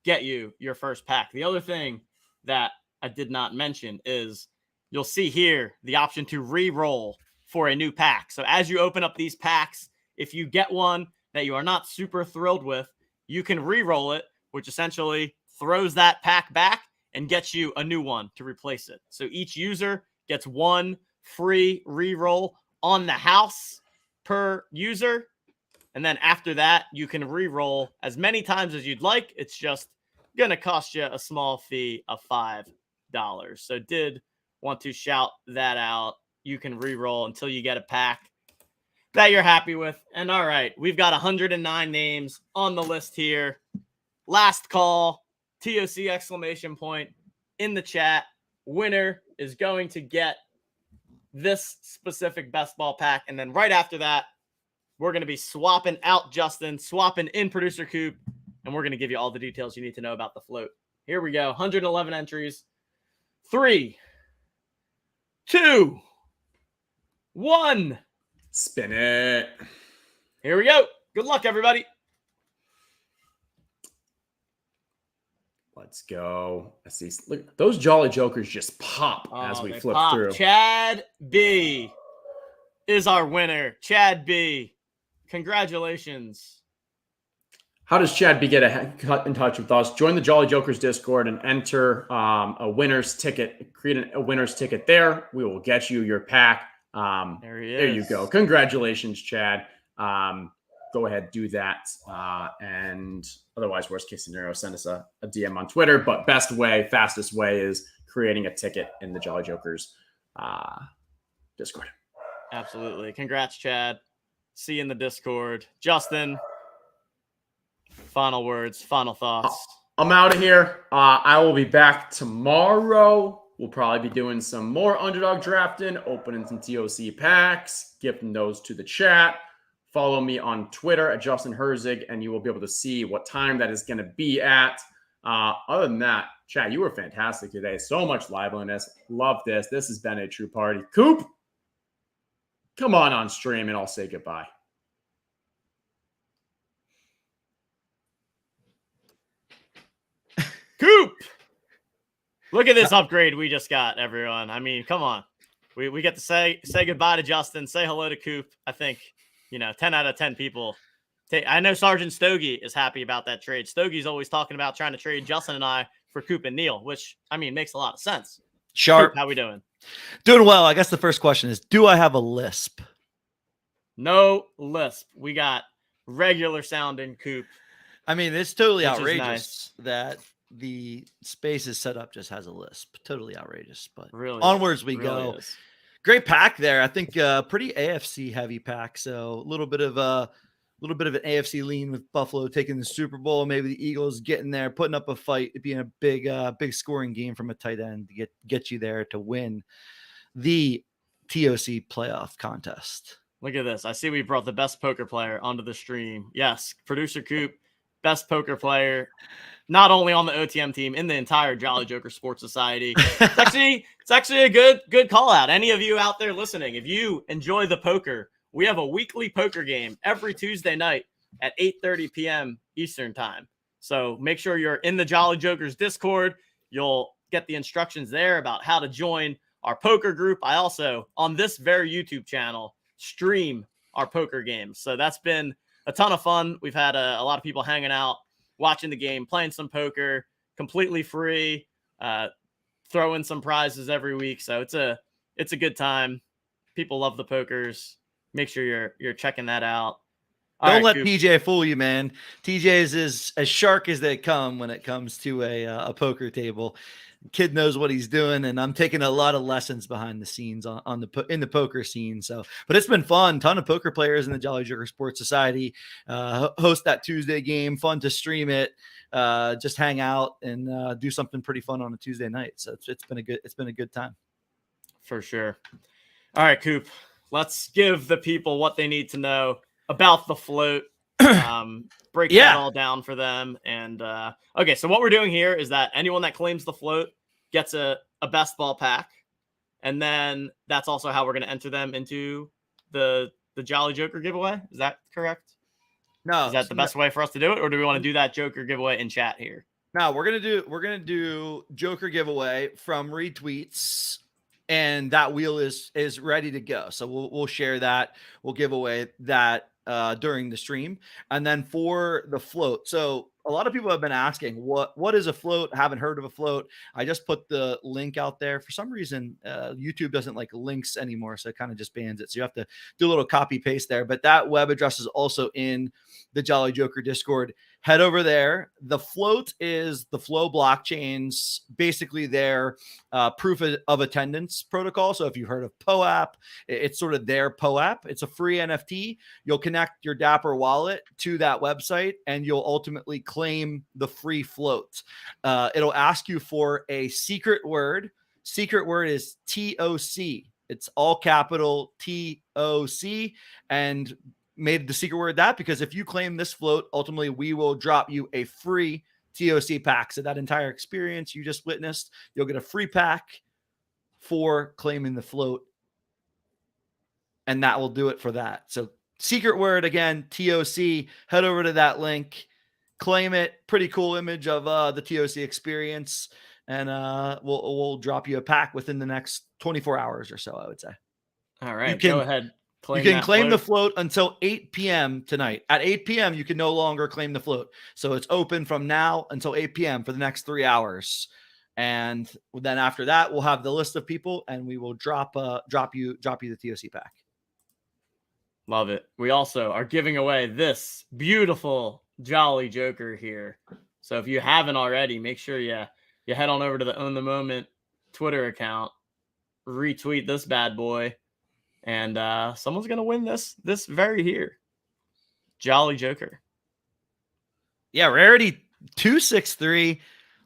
get you your first pack. The other thing that I did not mention is you'll see here the option to re-roll for a new pack. So as you open up these packs, if you get one that you are not super thrilled with, you can re-roll it, which essentially throws that pack back and gets you a new one to replace it. So each user gets 1 free re-roll on the house per user. And then after that, you can re-roll as many times as you'd like. It's just going to cost you a small fee of $5. So did want to shout that out. You can re-roll until you get a pack that you're happy with. And all right, we've got 109 names on the list here. Last call, TOC exclamation point in the chat. Winner is going to get this specific best ball pack. And then right after that, we're going to be swapping out Justin, swapping in producer Coop, and we're going to give you all the details you need to know about the float. Here we go. 111 entries. 3, 2, 1. Spin it. Here we go. Good luck, everybody. Let's go. Let's see. Look, those Jolly Jokers just pop as we flip through. Chad B is our winner. Chad B. Congratulations. How does Chad B get in touch with us? Join the Jolly Jokers Discord and enter a winner's ticket. Create a winner's ticket there. We will get you your pack. There he is. There you go. Congratulations, Chad. Go ahead, do that. And otherwise, worst case scenario, send us a DM on Twitter. But best way, fastest way is creating a ticket in the Jolly Jokers Discord. Absolutely. Congrats, Chad. See you in the Discord. Justin, final words, final thoughts. I'm out of here. I will be back tomorrow. We'll probably be doing some more Underdog drafting, opening some TOC packs, gifting those to the chat. Follow me on Twitter at Justin Herzig, and you will be able to see what time that is going to be at. Other than that, Chad, you were fantastic today. So much liveliness. Love this. This has been a true party. Coop, come on stream, and I'll say goodbye. Coop! Look at this upgrade we just got, everyone. I mean, come on. We get to say goodbye to Justin, say hello to Coop. I think, 10 out of 10 people. I know Sergeant Stogie is happy about that trade. Stogie's always talking about trying to trade Justin and I for Coop and Neil, which, makes a lot of sense. Sharp. Coop, how we doing? Doing well. I guess the first question is, do I have a lisp? No lisp. We got regular sounding Coop. It's totally outrageous nice. that the space is set up just has a lisp. Totally outrageous, but really onwards we really go. Is. Great pack there. I think pretty AFC heavy pack. So a little bit of an AFC lean with Buffalo taking the Super Bowl. Maybe the Eagles getting there, putting up a fight, it being a big scoring game from a tight end to get you there to win the TOC playoff contest. Look at this. I see we brought the best poker player onto the stream. Yes, producer Coop, best poker player, not only on the OTM team, in the entire Jolly Joker Sports Society. It's actually a good call out. Any of you out there listening, if you enjoy the poker, we have a weekly poker game every Tuesday night at 8:30 p.m. Eastern time. So make sure you're in the Jolly Jokers Discord. You'll get the instructions there about how to join our poker group. I also, on this very YouTube channel, stream our poker games. So that's been a ton of fun. We've had a lot of people hanging out, watching the game, playing some poker, completely free, throwing some prizes every week. So it's a good time. People love the pokers. Make sure you're checking that out. All Don't right, let Coop. TJ fool you, man. TJ is as sharp as they come when it comes to a poker table. Kid knows what he's doing, and I'm taking a lot of lessons behind the scenes in the poker scene. So, but it's been fun. Ton of poker players in the Jolly Joker Sports Society. Host that Tuesday game. Fun to stream it. Just hang out and do something pretty fun on a Tuesday night. So it's been a good time. For sure. All right, Coop. Let's give the people what they need to know about the float. Break that all down for them. And okay, so what we're doing here is that anyone that claims the float gets a best ball pack, and then that's also how we're going to enter them into the Jolly Joker giveaway. Is that correct? No, is that the best way for us to do it, or do we want to do that Joker giveaway in chat here? No, we're gonna do Joker giveaway from retweets, and that wheel is ready to go. So we'll share that. We'll give away that during the stream, and then for the float. So a lot of people have been asking what is a float. Haven't heard of a float. I just put the link out there. For some reason, YouTube doesn't like links anymore, so it kind of just bans it. So you have to do a little copy paste there. But that web address is also in the Jolly Joker Discord. Head over there. The float is the Flow blockchain's basically their proof of attendance protocol. So if you've heard of POAP, it's sort of their POAP. It's a free NFT. You'll connect your Dapper wallet to that website, and you'll ultimately claim the free float. It'll ask you for a secret word. Secret word is TOC. It's all capital TOC, and made the secret word that because if you claim this float, ultimately we will drop you a free TOC pack. So that entire experience you just witnessed, you'll get a free pack for claiming the float, and that will do it for that. So secret word again, TOC. Head over to that link, claim it. Pretty cool image of the TOC experience, and we'll drop you a pack within the next 24 hours or so, I would say. All right, go ahead. You can claim the float until 8 p.m. tonight. At 8 p.m., you can no longer claim the float. So it's open from now until 8 p.m. for the next 3 hours. And then after that, we'll have the list of people, and we will drop you the TOC pack. Love it. We also are giving away this beautiful Jolly Joker here. So if you haven't already, make sure you head on over to the Own the Moment Twitter account, retweet this bad boy, and someone's gonna win this very here Jolly Joker. Yeah, rarity 263.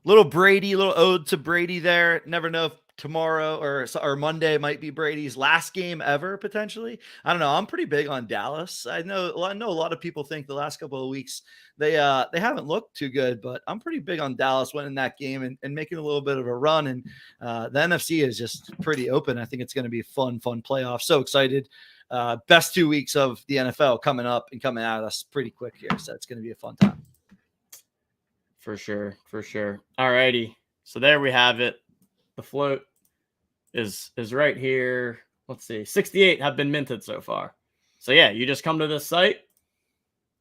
Little Brady, little ode to Brady there. Never know if tomorrow or Monday might be Brady's last game ever, potentially. I don't know. I'm pretty big on Dallas. I know a lot of people think the last couple of weeks they haven't looked too good, but I'm pretty big on Dallas winning that game and making a little bit of a run. And the NFC is just pretty open. I think it's going to be a fun playoff. So excited. Best 2 weeks of the NFL coming up and coming at us pretty quick here. So it's going to be a fun time. For sure. All righty. So there we have it. The float is right here. Let's see. 68 have been minted so far. So yeah, you just come to this site.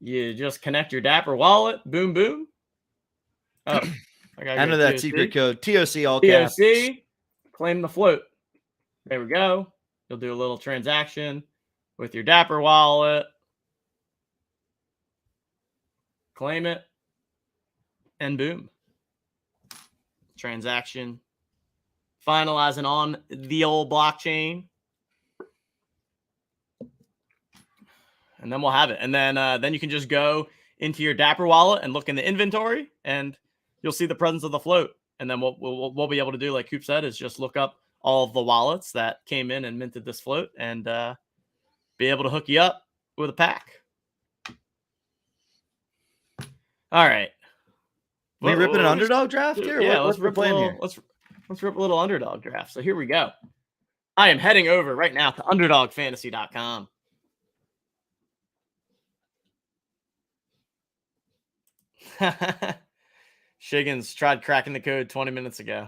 You just connect your Dapper wallet. Boom, boom. Oh, I gotta enter that secret code. TOC all caps. TOC. Claim the float. There we go. You'll do a little transaction with your Dapper wallet. Claim it. And boom. Transaction finalizing on the old blockchain. And then we'll have it. And then you can just go into your Dapper wallet and look in the inventory, and you'll see the presence of the float. And then what we'll be able to do, like Coop said, is just look up all of the wallets that came in and minted this float and be able to hook you up with a pack. All right. We ripping an underdog draft here? Yeah, let's rip a little underdog draft. So here we go. I am heading over right now to underdogfantasy.com. Shiggins tried cracking the code 20 minutes ago.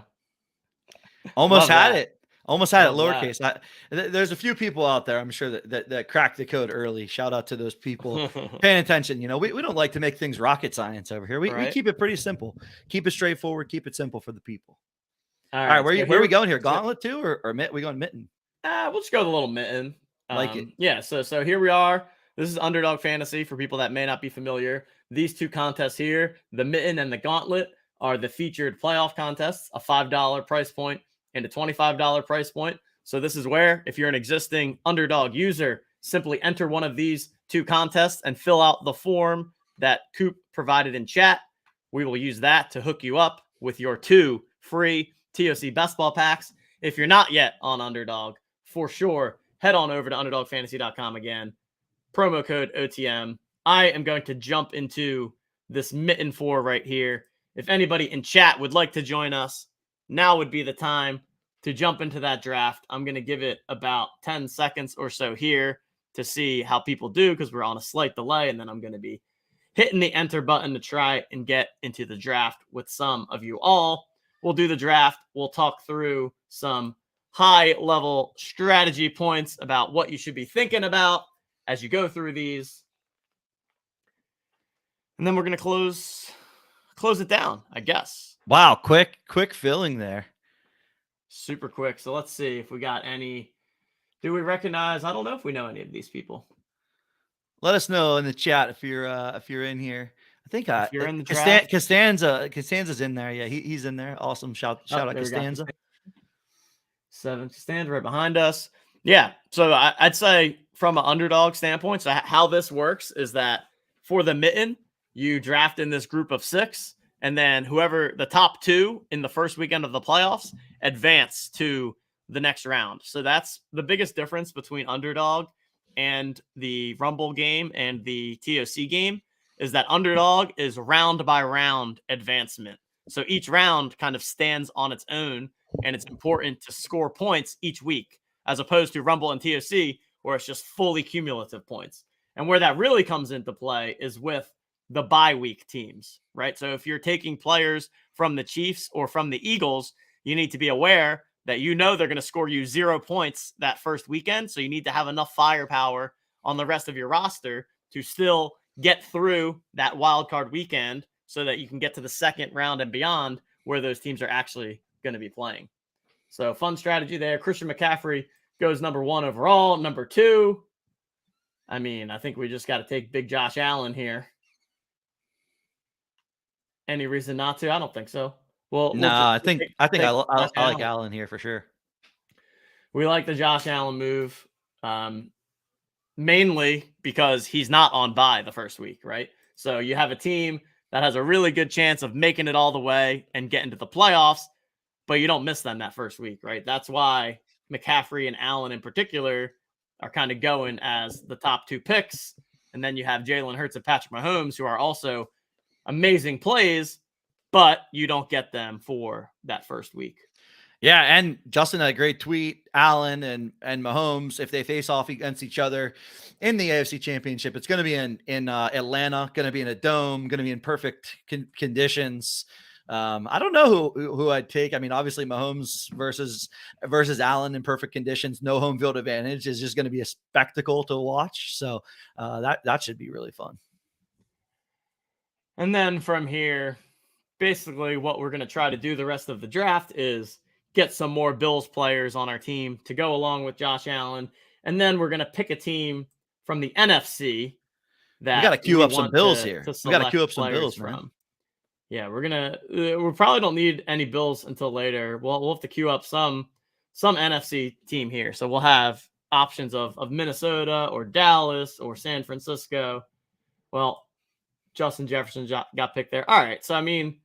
Almost had it lowercase. There's a few people out there, I'm sure, that cracked the code early. Shout out to those people paying attention. You know, we don't like to make things rocket science over here. We keep it pretty simple. Keep it straightforward. Keep it simple for the people. All right, where are we going here? Gauntlet 2 or we going mitten? We'll just go with a little mitten. Like it. Yeah, so here we are. This is Underdog Fantasy for people that may not be familiar. These two contests here, the Mitten and the Gauntlet, are the featured playoff contests, a $5 price point and a $25 price point. So this is where, if you're an existing Underdog user, simply enter one of these two contests and fill out the form that Coop provided in chat. We will use that to hook you up with your 2 free TOC best ball packs. If you're not yet on Underdog, for sure, head on over to underdogfantasy.com again. Promo code OTM. I am going to jump into this Mitten 4 right here. If anybody in chat would like to join us, now would be the time to jump into that draft. I'm going to give it about 10 seconds or so here to see how people do, because we're on a slight delay, and then I'm going to be hitting the enter button to try and get into the draft with some of you all. We'll do the draft. We'll talk through some high-level strategy points about what you should be thinking about as you go through these. And then we're going to close it down, I guess. Wow, quick filling there. Super quick. So let's see if we got any. Do we recognize? I don't know if we know any of these people. Let us know in the chat if you're in here. I think If you're in the draft. Costanza's in there. Yeah, he's in there. Awesome. Shout out Costanza. 7 Costanza right behind us. Yeah. So I'd say from an Underdog standpoint, so how this works is that for the Mitten, you draft in this group of 6, and then whoever the top 2 in the first weekend of the playoffs advance to the next round. So that's the biggest difference between Underdog and the Rumble game and the TOC game, is that Underdog is round by round advancement. So each round kind of stands on its own, and it's important to score points each week, as opposed to Rumble and TOC, where it's just fully cumulative points. And where that really comes into play is with the bye week teams, right? So if you're taking players from the Chiefs or from the Eagles, you need to be aware that they're going to score you 0 points that first weekend. So you need to have enough firepower on the rest of your roster to still get through that wild card weekend so that you can get to the second round and beyond, where those teams are actually going to be playing. So fun strategy there. Christian McCaffrey goes number 1 overall. Number 2, I mean, I think we just got to take big Josh Allen here. Any reason not to? I don't think so. Well, I think I like Allen here for sure. We like the Josh Allen move, mainly because he's not on bye the first week, right? So you have a team that has a really good chance of making it all the way and getting to the playoffs, but you don't miss them that first week, right? That's why McCaffrey and Allen in particular are kind of going as the top 2 picks. And then you have Jalen Hurts and Patrick Mahomes, who are also amazing plays, but you don't get them for that first week. Yeah, and Justin had a great tweet. Allen and Mahomes, if they face off against each other in the AFC Championship, it's going to be in Atlanta, going to be in a dome, going to be in perfect conditions. I don't know who I'd take. I mean, obviously Mahomes versus Allen in perfect conditions, no home field advantage, is just going to be a spectacle to watch. So that should be really fun. And then from here, basically what we're going to try to do the rest of the draft is get some more Bills players on our team to go along with Josh Allen. And then we're going to pick a team from the NFC that we got to queue up some Bills here. We got to queue up some Bills from. Man. Yeah, we probably don't need any Bills until later. We'll have to queue up some NFC team here. So we'll have options of Minnesota or Dallas or San Francisco. Well, Justin Jefferson got picked there. All right. So, I mean,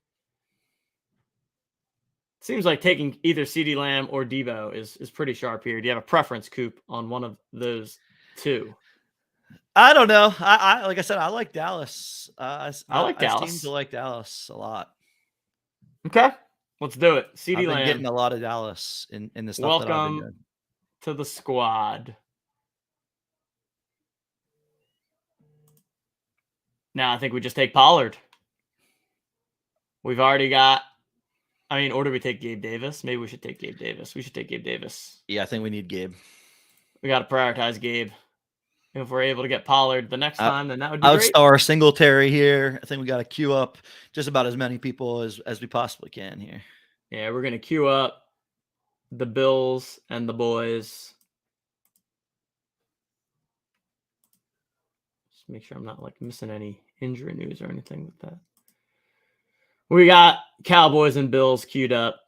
seems like taking either CeeDee Lamb or Debo is pretty sharp here. Do you have a preference, Coop, on one of those 2? I don't know. I like I said, I like Dallas. I like Dallas. I seem to like Dallas a lot. Okay, let's do it. CeeDee I've been Lamb getting a lot of Dallas in the stuff that I've been doing. To the squad. Now I think we just take Pollard. We've already got. I mean, or do we take Gabe Davis? Maybe we should take Gabe Davis. We should take Gabe Davis. Yeah, I think we need Gabe. We got to prioritize Gabe. If we're able to get Pollard the next time, then that would be great. Outstar Singletary here. I think we got to queue up just about as many people as we possibly can here. Yeah, we're going to queue up the Bills and the boys. Just make sure I'm not like missing any injury news or anything with that. We got Cowboys and Bills queued up.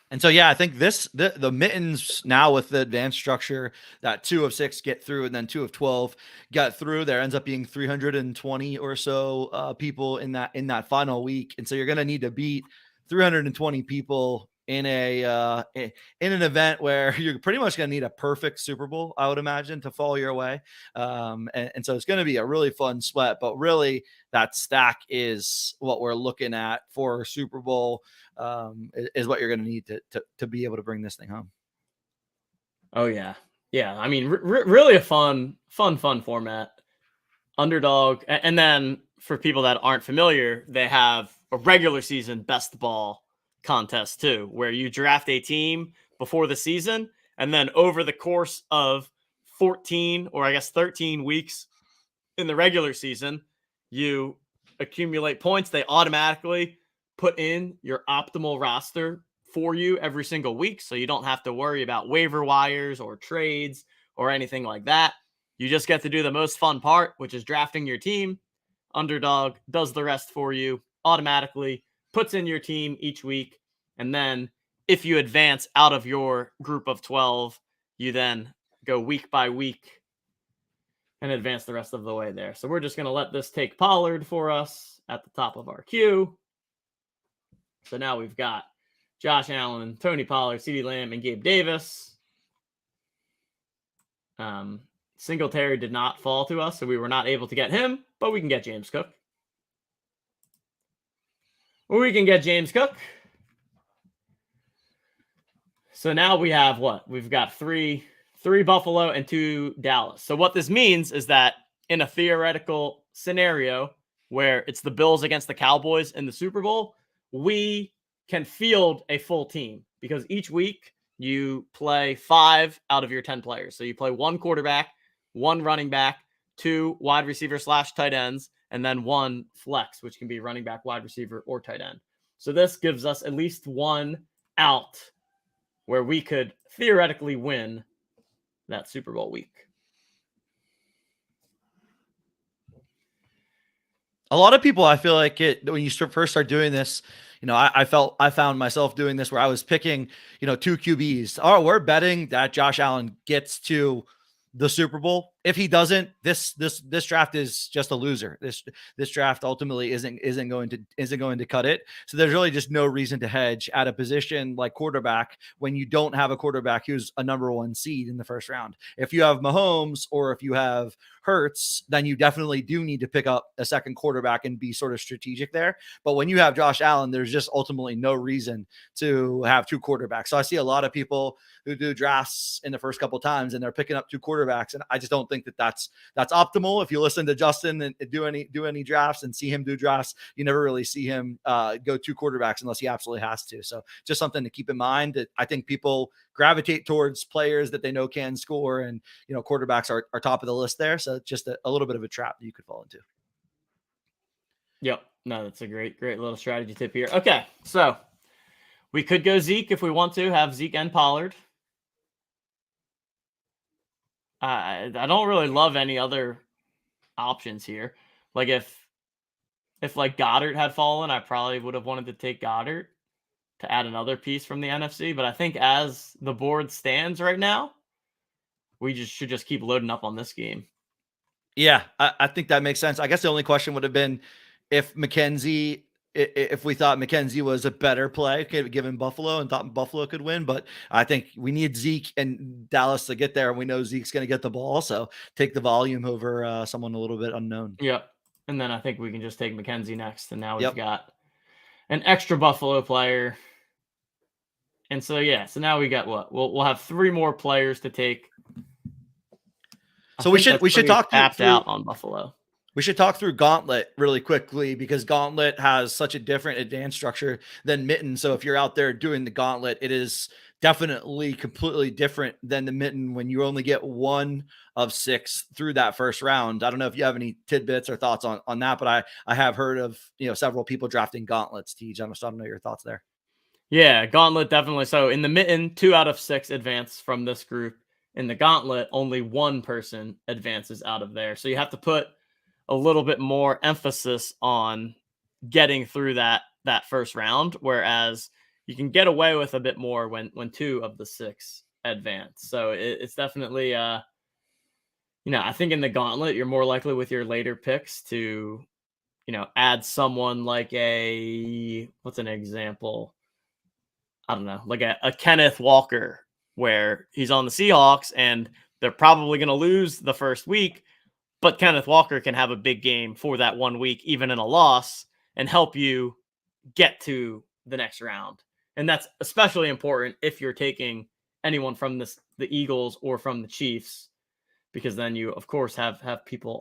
And so, yeah, I think the mittens now with the advanced structure that 2 of 6 get through and then 2 of 12 got through, there ends up being 320 or so people in that final week. And so you're going to need to beat 320 people in an event where you're pretty much going to need a perfect Super Bowl, I would imagine, to fall your way. And so it's going to be a really fun sweat, but really that stack is what we're looking at for Super Bowl. Is what you're going to need to be able to bring this thing home. Oh yeah. I mean, really a fun format. Underdog, and then for people that aren't familiar, they have a regular season best ball contest too, where you draft a team before the season, and then over the course of 14 or I guess 13 weeks in the regular season, you accumulate points. They automatically put in your optimal roster for you every single week, so you don't have to worry about waiver wires or trades or anything like that. You just get to do the most fun part, which is drafting your team. Underdog does the rest for you automatically, puts in your team each week, and then if you advance out of your group of 12, you then go week by week and advance the rest of the way there. So we're just going to let this take Pollard for us at the top of our queue. So now we've got Josh Allen, Tony Pollard, CeeDee Lamb, and Gabe Davis. Singletary did not fall to us, so we were not able to get him, but we can get James Cook. So now we have what? We've got three Buffalo and 2 Dallas. So what this means is that in a theoretical scenario where it's the Bills against the Cowboys in the Super Bowl, we can field a full team because each week you play 5 out of your 10 players. So you play 1 quarterback, 1 running back, 2 wide receiver / tight ends, and then 1 flex, which can be running back, wide receiver, or tight end. So this gives us at least 1 out where we could theoretically win that Super Bowl week. A lot of people, I feel like when you first start doing this, I found myself doing this where I was picking, 2 QBs. Oh, we're betting that Josh Allen gets to the Super Bowl. If he doesn't, this draft is just a loser. This draft ultimately isn't going to cut it. So there's really just no reason to hedge at a position like quarterback when you don't have a quarterback who's a number 1 seed in the first round. If you have Mahomes or if you have Hurts, then you definitely do need to pick up a second quarterback and be sort of strategic there. But when you have Josh Allen, there's just ultimately no reason to have 2 quarterbacks. So I see a lot of people who do drafts in the first couple of times and they're picking up 2 quarterbacks, and I just don't think that's optimal. If you listen to Justin and do any drafts and see him do drafts, you never really see him go 2 quarterbacks unless he absolutely has to. So just something to keep in mind. That I think people gravitate towards players that they know can score, and quarterbacks are top of the list there. So just a little bit of a trap that you could fall into. Yep. No, that's a great little strategy tip here. Okay, so we could go Zeke if we want to, have Zeke and Pollard. I don't really love any other options here. Like if like Goddard had fallen, I probably would have wanted to take Goddard to add another piece from the NFC. But I think as the board stands right now, we should just keep loading up on this game. Yeah, I think that makes sense. I guess the only question would have been if we thought McKenzie was a better play given Buffalo and thought Buffalo could win. But I think we need Zeke and Dallas to get there, and we know Zeke's going to get the ball. So take the volume over someone a little bit unknown. Yep. And then I think we can just take McKenzie next. And now we've got an extra Buffalo player. And so, so now we got what? We'll have 3 more players to take. So we should talk tapped out on Buffalo. We should talk through Gauntlet really quickly because Gauntlet has such a different advanced structure than Mitten. So if you're out there doing the Gauntlet, it is definitely completely different than the Mitten when you only get 1 of 6 through that first round. I don't know if you have any tidbits or thoughts on that, but I have heard of several people drafting Gauntlets. Tej, I don't know your thoughts there. Yeah, Gauntlet definitely. So in the Mitten, 2 out of 6 advance from this group. In the Gauntlet, only one person advances out of there. So you have to put a little bit more emphasis on getting through that first round, whereas you can get away with a bit more when 2 of the 6 advance. So it's definitely I think in the Gauntlet, you're more likely with your later picks to, add someone like what's an example? I don't know, like a Kenneth Walker, where he's on the Seahawks and they're probably going to lose the first week, but Kenneth Walker can have a big game for that 1 week, even in a loss, and help you get to the next round. And that's especially important if you're taking anyone from the Eagles or from the Chiefs, because then you, of course, have people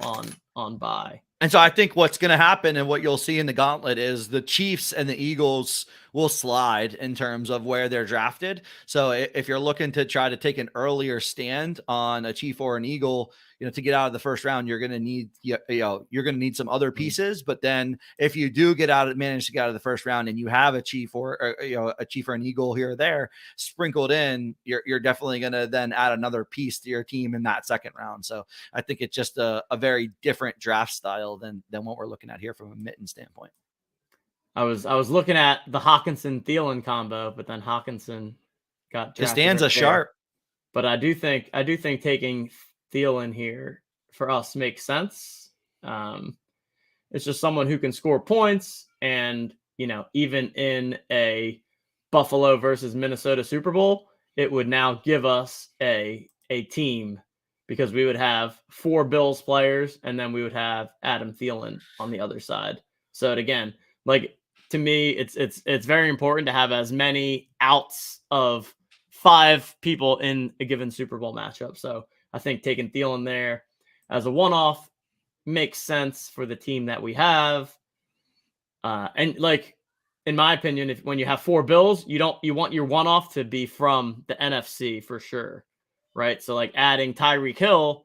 on bye. And so I think what's going to happen and what you'll see in the Gauntlet is the Chiefs and the Eagles will slide in terms of where they're drafted. So if you're looking to try to take an earlier stand on a Chief or an Eagle, to get out of the first round, you're going to need, you're going to need some other pieces. But then if you do manage to get out of the first round and you have a Chief or a Chief or an Eagle here or there sprinkled in, you're definitely going to then add another piece to your team in that second round. So I think it's just a very different draft style than what we're looking at here from a Mitten standpoint. I was looking at the Hawkinson Thielen combo, but then Hawkinson got drafted. Costanza sharp. But I do think taking Thielen here for us makes sense. It's just someone who can score points, and even in a Buffalo versus Minnesota Super Bowl, it would now give us a team, because we would have 4 Bills players and then we would have Adam Thielen on the other side. So again, like, to me, it's very important to have as many outs of 5 people in a given Super Bowl matchup. So I think taking Thielen there as a one-off makes sense for the team that we have. And like, in my opinion, when you have 4 Bills, you want your one-off to be from the NFC for sure, right? So like adding Tyreek Hill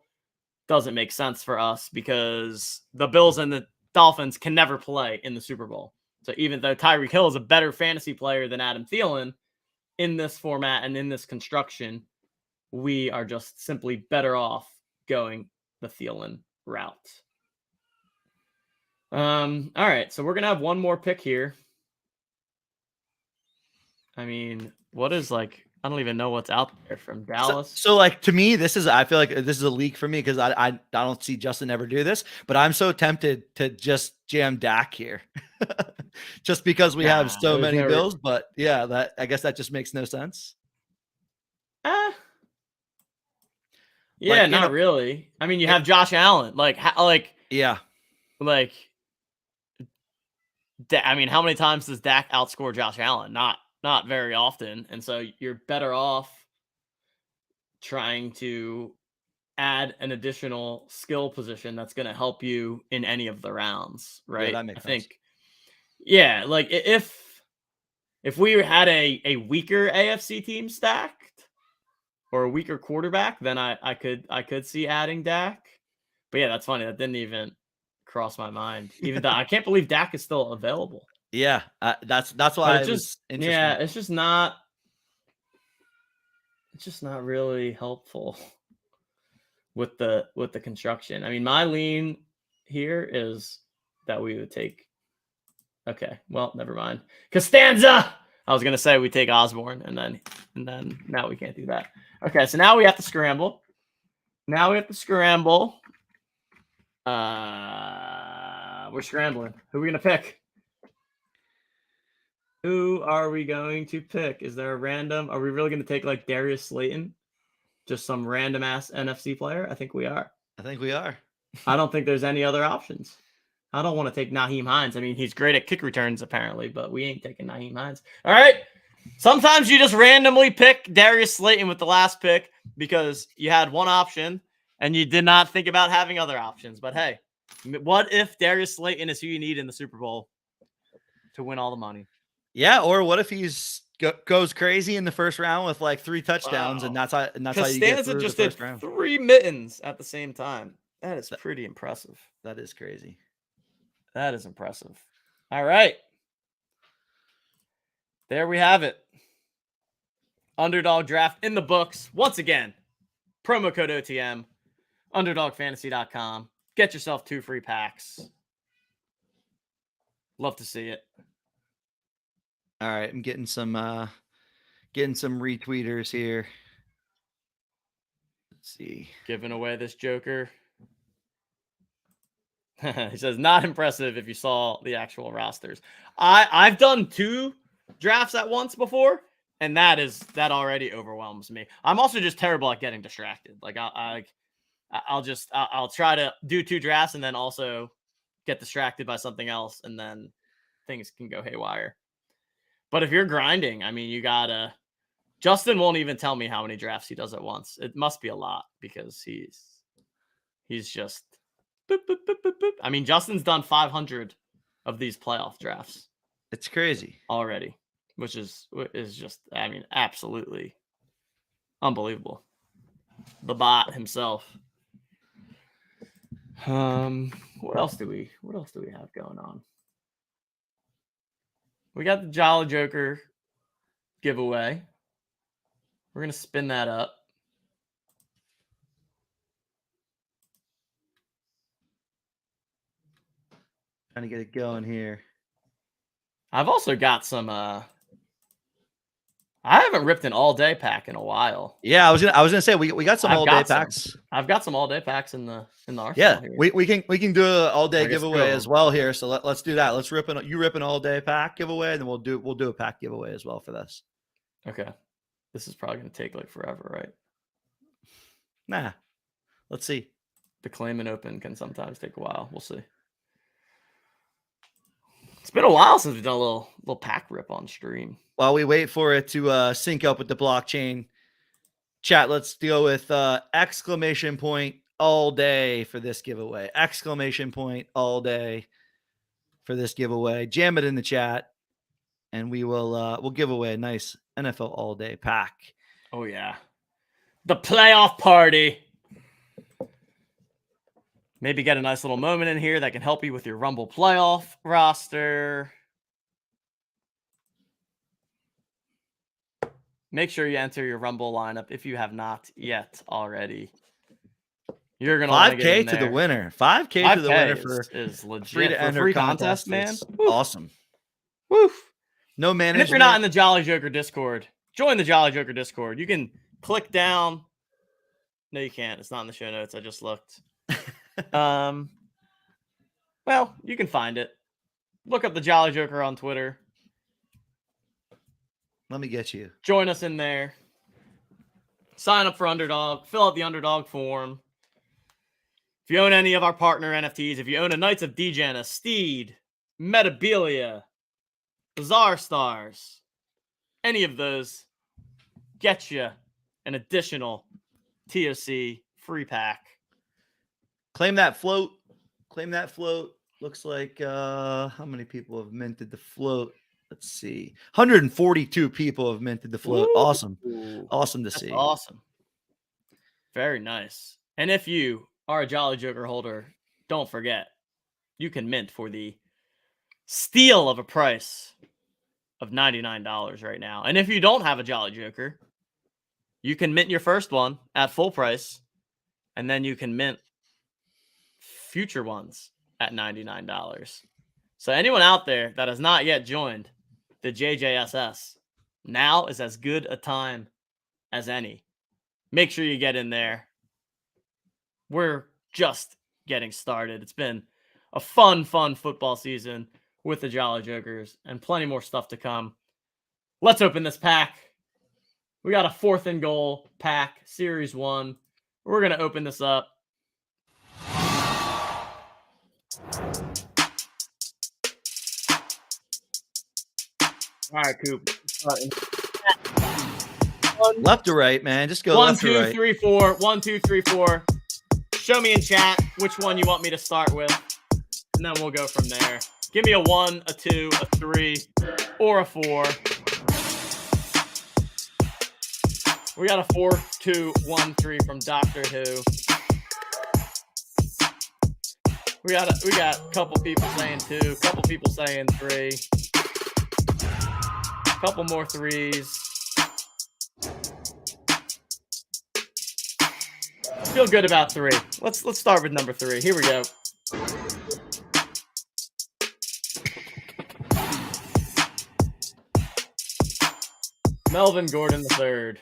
doesn't make sense for us because the Bills and the Dolphins can never play in the Super Bowl. So even though Tyreek Hill is a better fantasy player than Adam Thielen in this format and in this construction, we are just simply better off going the Thielen route. All right, so we're gonna have one more pick here. I mean, what is like? I don't even know what's out there from Dallas. So like, to me, I feel like this is a leak for me because I don't see Justin ever do this, but I'm so tempted to just jam Dak here. Just because we have so many Bills, but yeah, I guess that just makes no sense. Yeah, not really. I mean, you have Josh Allen. Yeah. I mean, how many times does Dak outscore Josh Allen? Not very often. And so you're better off trying to add an additional skill position that's going to help you in any of the rounds, right? Yeah, that makes sense. Yeah, like if we had a weaker AFC team stacked or a weaker quarterback, then I could see adding Dak. But yeah, that's funny. That didn't even cross my mind. Even though I can't believe Dak is still available. Yeah, that's why I was interested. Yeah, it's just not really helpful with the construction. I mean, my lean here is that we would take. Okay, well, never mind. Costanza. I was gonna say we take Osborne, and then now we can't do that. Okay, so now we have to scramble. We're scrambling. Who are we gonna pick? Who are we going to pick? Is there a random? Are we really going to take like Darius Slayton? Just some random ass NFC player? I think we are. I don't think there's any other options. I don't want to take Naheem Hines. I mean, he's great at kick returns apparently, but we ain't taking Naheem Hines. All right. Sometimes you just randomly pick Darius Slayton with the last pick because you had one option and you did not think about having other options. But hey, what if Darius Slayton is who you need in the Super Bowl to win all the money? Yeah, or what if he's goes crazy in the first round with like 3 touchdowns, and that's how you get through the first round. 3 mittens at the same time. That is pretty impressive. That is crazy. That is impressive. All right. There we have it. Underdog draft in the books. Once again, promo code OTM, underdogfantasy.com. Get yourself 2 free packs. Love to see it. All right, I'm getting some retweeters here. Let's see. Giving away this Joker. He says, not impressive if you saw the actual rosters. I've done 2 drafts at once before, and that already overwhelms me. I'm also just terrible at getting distracted. Like I'll try to do 2 drafts and then also get distracted by something else, and then things can go haywire. But if you're grinding, I mean, you gotta. Justin won't even tell me how many drafts he does at once. It must be a lot because he's just. Boop, boop, boop, boop, boop. I mean, Justin's done 500 of these playoff drafts. It's crazy already, which is just, I mean, absolutely unbelievable. The bot himself. What else do we have going on? We got the Jolly Joker giveaway. We're gonna spin that up. Trying to get it going here. I've also got some. I haven't ripped an all-day pack in a while. Yeah, I was gonna say we got some all-day packs. I've got some all-day packs in the arsenal. Yeah, here. we can do an all-day giveaway as well here. So let's do that. Let's rip an all-day pack giveaway, and then we'll do a pack giveaway as well for this. Okay, this is probably gonna take like forever, right? Nah, let's see. The claim and open can sometimes take a while. We'll see. It's been a while since we've done a little pack rip on stream. While we wait for it to sync up with the blockchain, chat, let's go with exclamation point all day for this giveaway. Exclamation point all day for this giveaway. Jam it in the chat, and we'll give away a nice NFL all day pack. Oh yeah, the playoff party. Maybe get a nice little moment in here that can help you with your Rumble playoff roster. Make sure you enter your Rumble lineup if you have not yet already. You're gonna 5K to the winner. 5K to the winner is legit free to enter free contest, man. Awesome. Woof. No management. And if you're not in the Jolly Joker Discord, join the Jolly Joker Discord. You can click down. No, you can't. It's not in the show notes. I just looked. Well, you can find it. Look up the Jolly Joker on Twitter. Let me get you. Join us in there. Sign up for Underdog. Fill out the Underdog form. If you own any of our partner NFTs, if you own a Knights of Degen, a Steed, Metabilia, Bizarre Stars, any of those, get you an additional TOC free pack. Claim that float. Claim that float. Looks like how many people have minted the float? Let's see. 142 people have minted the float. Ooh. Awesome. Awesome to see. Awesome. Very nice. And if you are a Jolly Joker holder, don't forget, you can mint for the steal of a price of $99 right now. And if you don't have a Jolly Joker, you can mint your first one at full price, and then you can mint future ones at $99. So anyone out there that has not yet joined the JJSS, now is as good a time as any. Make sure you get in there. We're just getting started. It's been a fun football season with the Jolly Jokers and plenty more stuff to come. Let's open this pack. We got a 4th and goal pack, Series 1. We're going to open this up. All right, Coop. Left to right, man. Just go 1, left 2, to right. 3, 4. 1, 2, 3, 4. Show me in chat which one you want me to start with, and then we'll go from there. Give me a 1, a 2, a 3, or a 4. We got a 4, 2, 1, 3 from Doctor Who. We got a couple people saying 2, couple people saying 3. Couple more threes. Feel good about 3. Let's start with number 3. Here we go. Melvin Gordon III.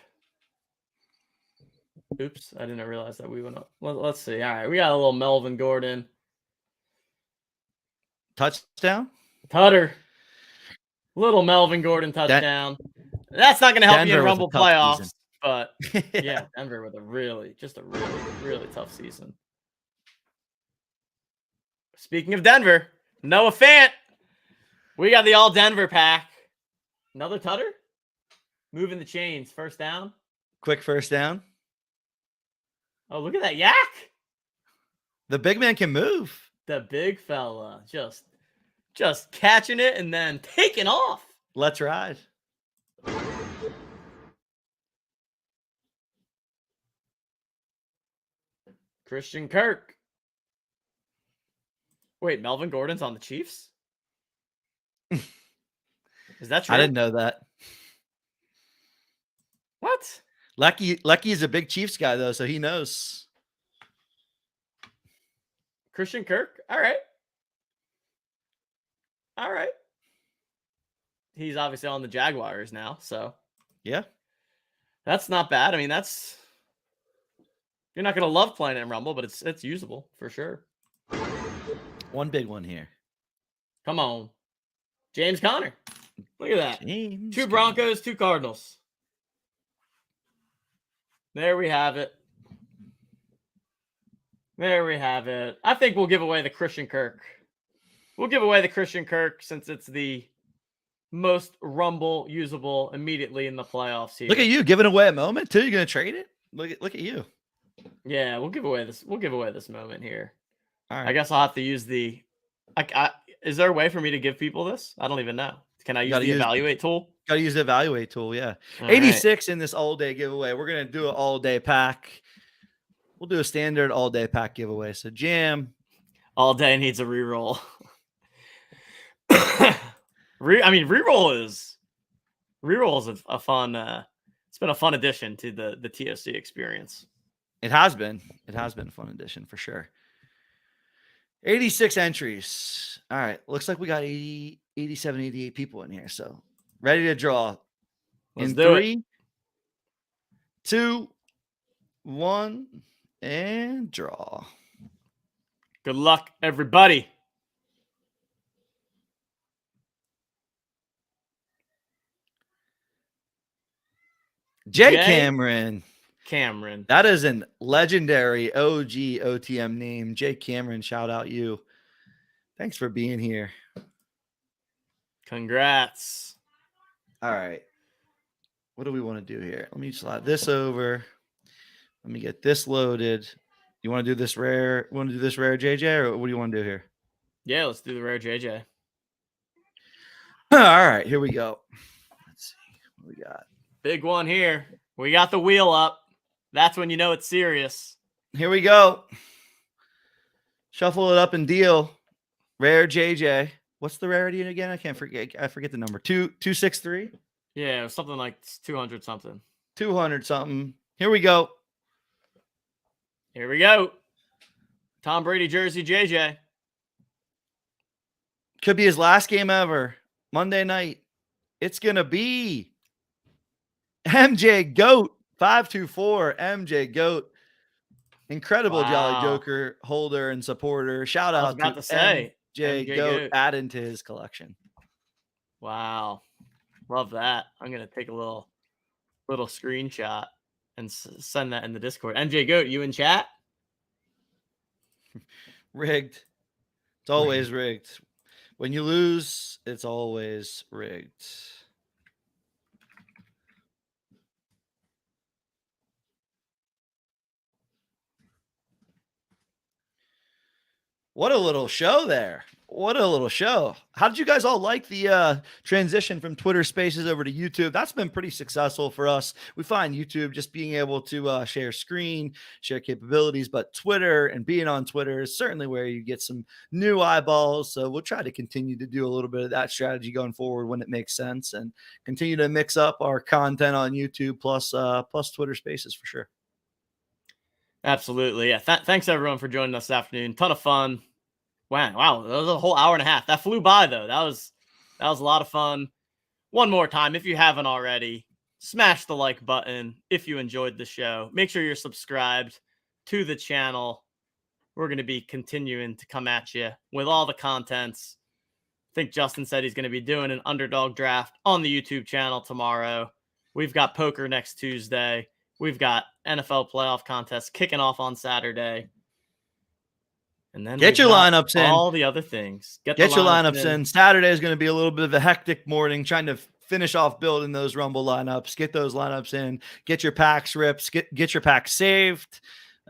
Oops, I didn't realize that we went up. Let's see. All right, we got a little Melvin Gordon. Touchdown? Tutter. Little Melvin Gordon touchdown. That's not going to help you in Rumble playoffs, but yeah, Denver with a really tough season. Speaking of Denver, Noah Fant. We got the all Denver pack. Another Tutter. Moving the chains. First down. Quick first down. Oh, look at that yak. The big man can move. The big fella just catching it and then taking off. Let's ride. Christian Kirk. Wait, Melvin Gordon's on the Chiefs? Is that true? I didn't know that. What? Lecky is a big Chiefs guy, though, so he knows. Christian Kirk? All right. All right. He's obviously on the Jaguars now, so. Yeah. That's not bad. I mean, that's. You're not going to love playing in Rumble, but it's usable for sure. One big one here. Come on. James Conner. Look at that. James 2 Broncos, 2 Cardinals. There we have it. There we have it. I think we'll give away the Christian Kirk. We'll give away the Christian Kirk since it's the most Rumble usable immediately in the playoffs here. Look at you giving away a moment too. You're gonna trade it? Look at you. Yeah, we'll give away this. We'll give away this moment here. All right. I guess I'll have to use the. Is there a way for me to give people this? I don't even know. Can I use the evaluate tool? Got to use the evaluate tool. Yeah. All 86 in this all day giveaway. We're gonna do an all day pack. We'll do a standard all day pack giveaway. So Jam. All day needs a reroll. Reroll is a fun. It's been a fun addition to the TOC experience. It has been a fun addition for sure. 86 entries. All right. Looks like we got 80, 87, 88 people in here. So ready to draw. Let's in do 3, it. 2, 1, and draw. Good luck, everybody. Jay Cameron. Cameron. That is an legendary OG OTM name. Jay Cameron, shout out you. Thanks for being here. Congrats. All right. What do we want to do here? Let me slide this over. Let me get this loaded. You want to do this rare? Want to do this rare JJ, or what do you want to do here? Yeah, let's do the rare JJ. All right, here we go. Let's see what we got. Big one here. We got the wheel up. That's when you know it's serious. Here we go. Shuffle it up and deal. Rare JJ. What's the rarity again? I forget the number. 263? Yeah, it was something like 200 something. 200 something. Here we go. Here we go. Tom Brady jersey JJ. Could be his last game ever. Monday night. It's going to be MJ Goat. 524 MJ Goat. Incredible Jolly Joker holder and supporter. Shout out to MJ Goat adding to his collection. Wow. Love that. I'm going to take a little screenshot and send that in the Discord. MJ Goat, you in chat? Rigged. It's always rigged. When you lose, it's always rigged. What a little show there. What a little show. How did you guys all like the transition from Twitter Spaces over to YouTube? That's been pretty successful for us. We find YouTube just being able to share screen, share capabilities, but Twitter and being on Twitter is certainly where you get some new eyeballs. So we'll try to continue to do a little bit of that strategy going forward when it makes sense, and continue to mix up our content on YouTube plus Twitter Spaces for sure. Absolutely. Yeah. Thanks everyone for joining us this afternoon. Ton of fun. Wow. That was a whole hour and a half. That flew by though. That was a lot of fun. One more time, if you haven't already, smash the like button if you enjoyed the show. Make sure you're subscribed to the channel. We're going to be continuing to come at you with all the contents. I think Justin said he's going to be doing an underdog draft on the YouTube channel tomorrow. We've got poker next Tuesday. We've got NFL playoff contests kicking off on Saturday. And then get your lineups in. All the other things. Get your lineups in. Saturday is going to be a little bit of a hectic morning trying to finish off building those Rumble lineups. Get those lineups in. Get your packs ripped. Get your packs saved.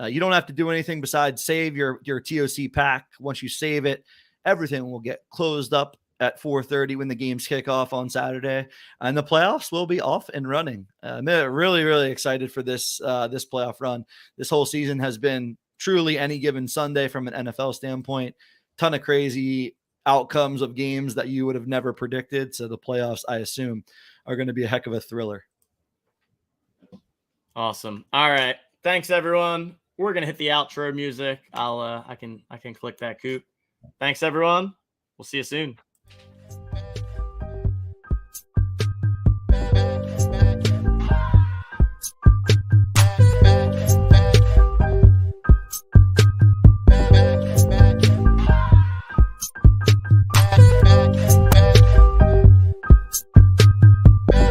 You don't have to do anything besides save your TOC pack. Once you save it, everything will get closed up at 4:30 when the games kick off on Saturday, and the playoffs will be off and running. I'm really, really excited for this playoff run. This whole season has been truly any given Sunday from an NFL standpoint. Ton of crazy outcomes of games that you would have never predicted. So the playoffs, I assume, are going to be a heck of a thriller. Awesome. All right. Thanks everyone. We're going to hit the outro music. I can click that coop. Thanks everyone. We'll see you soon.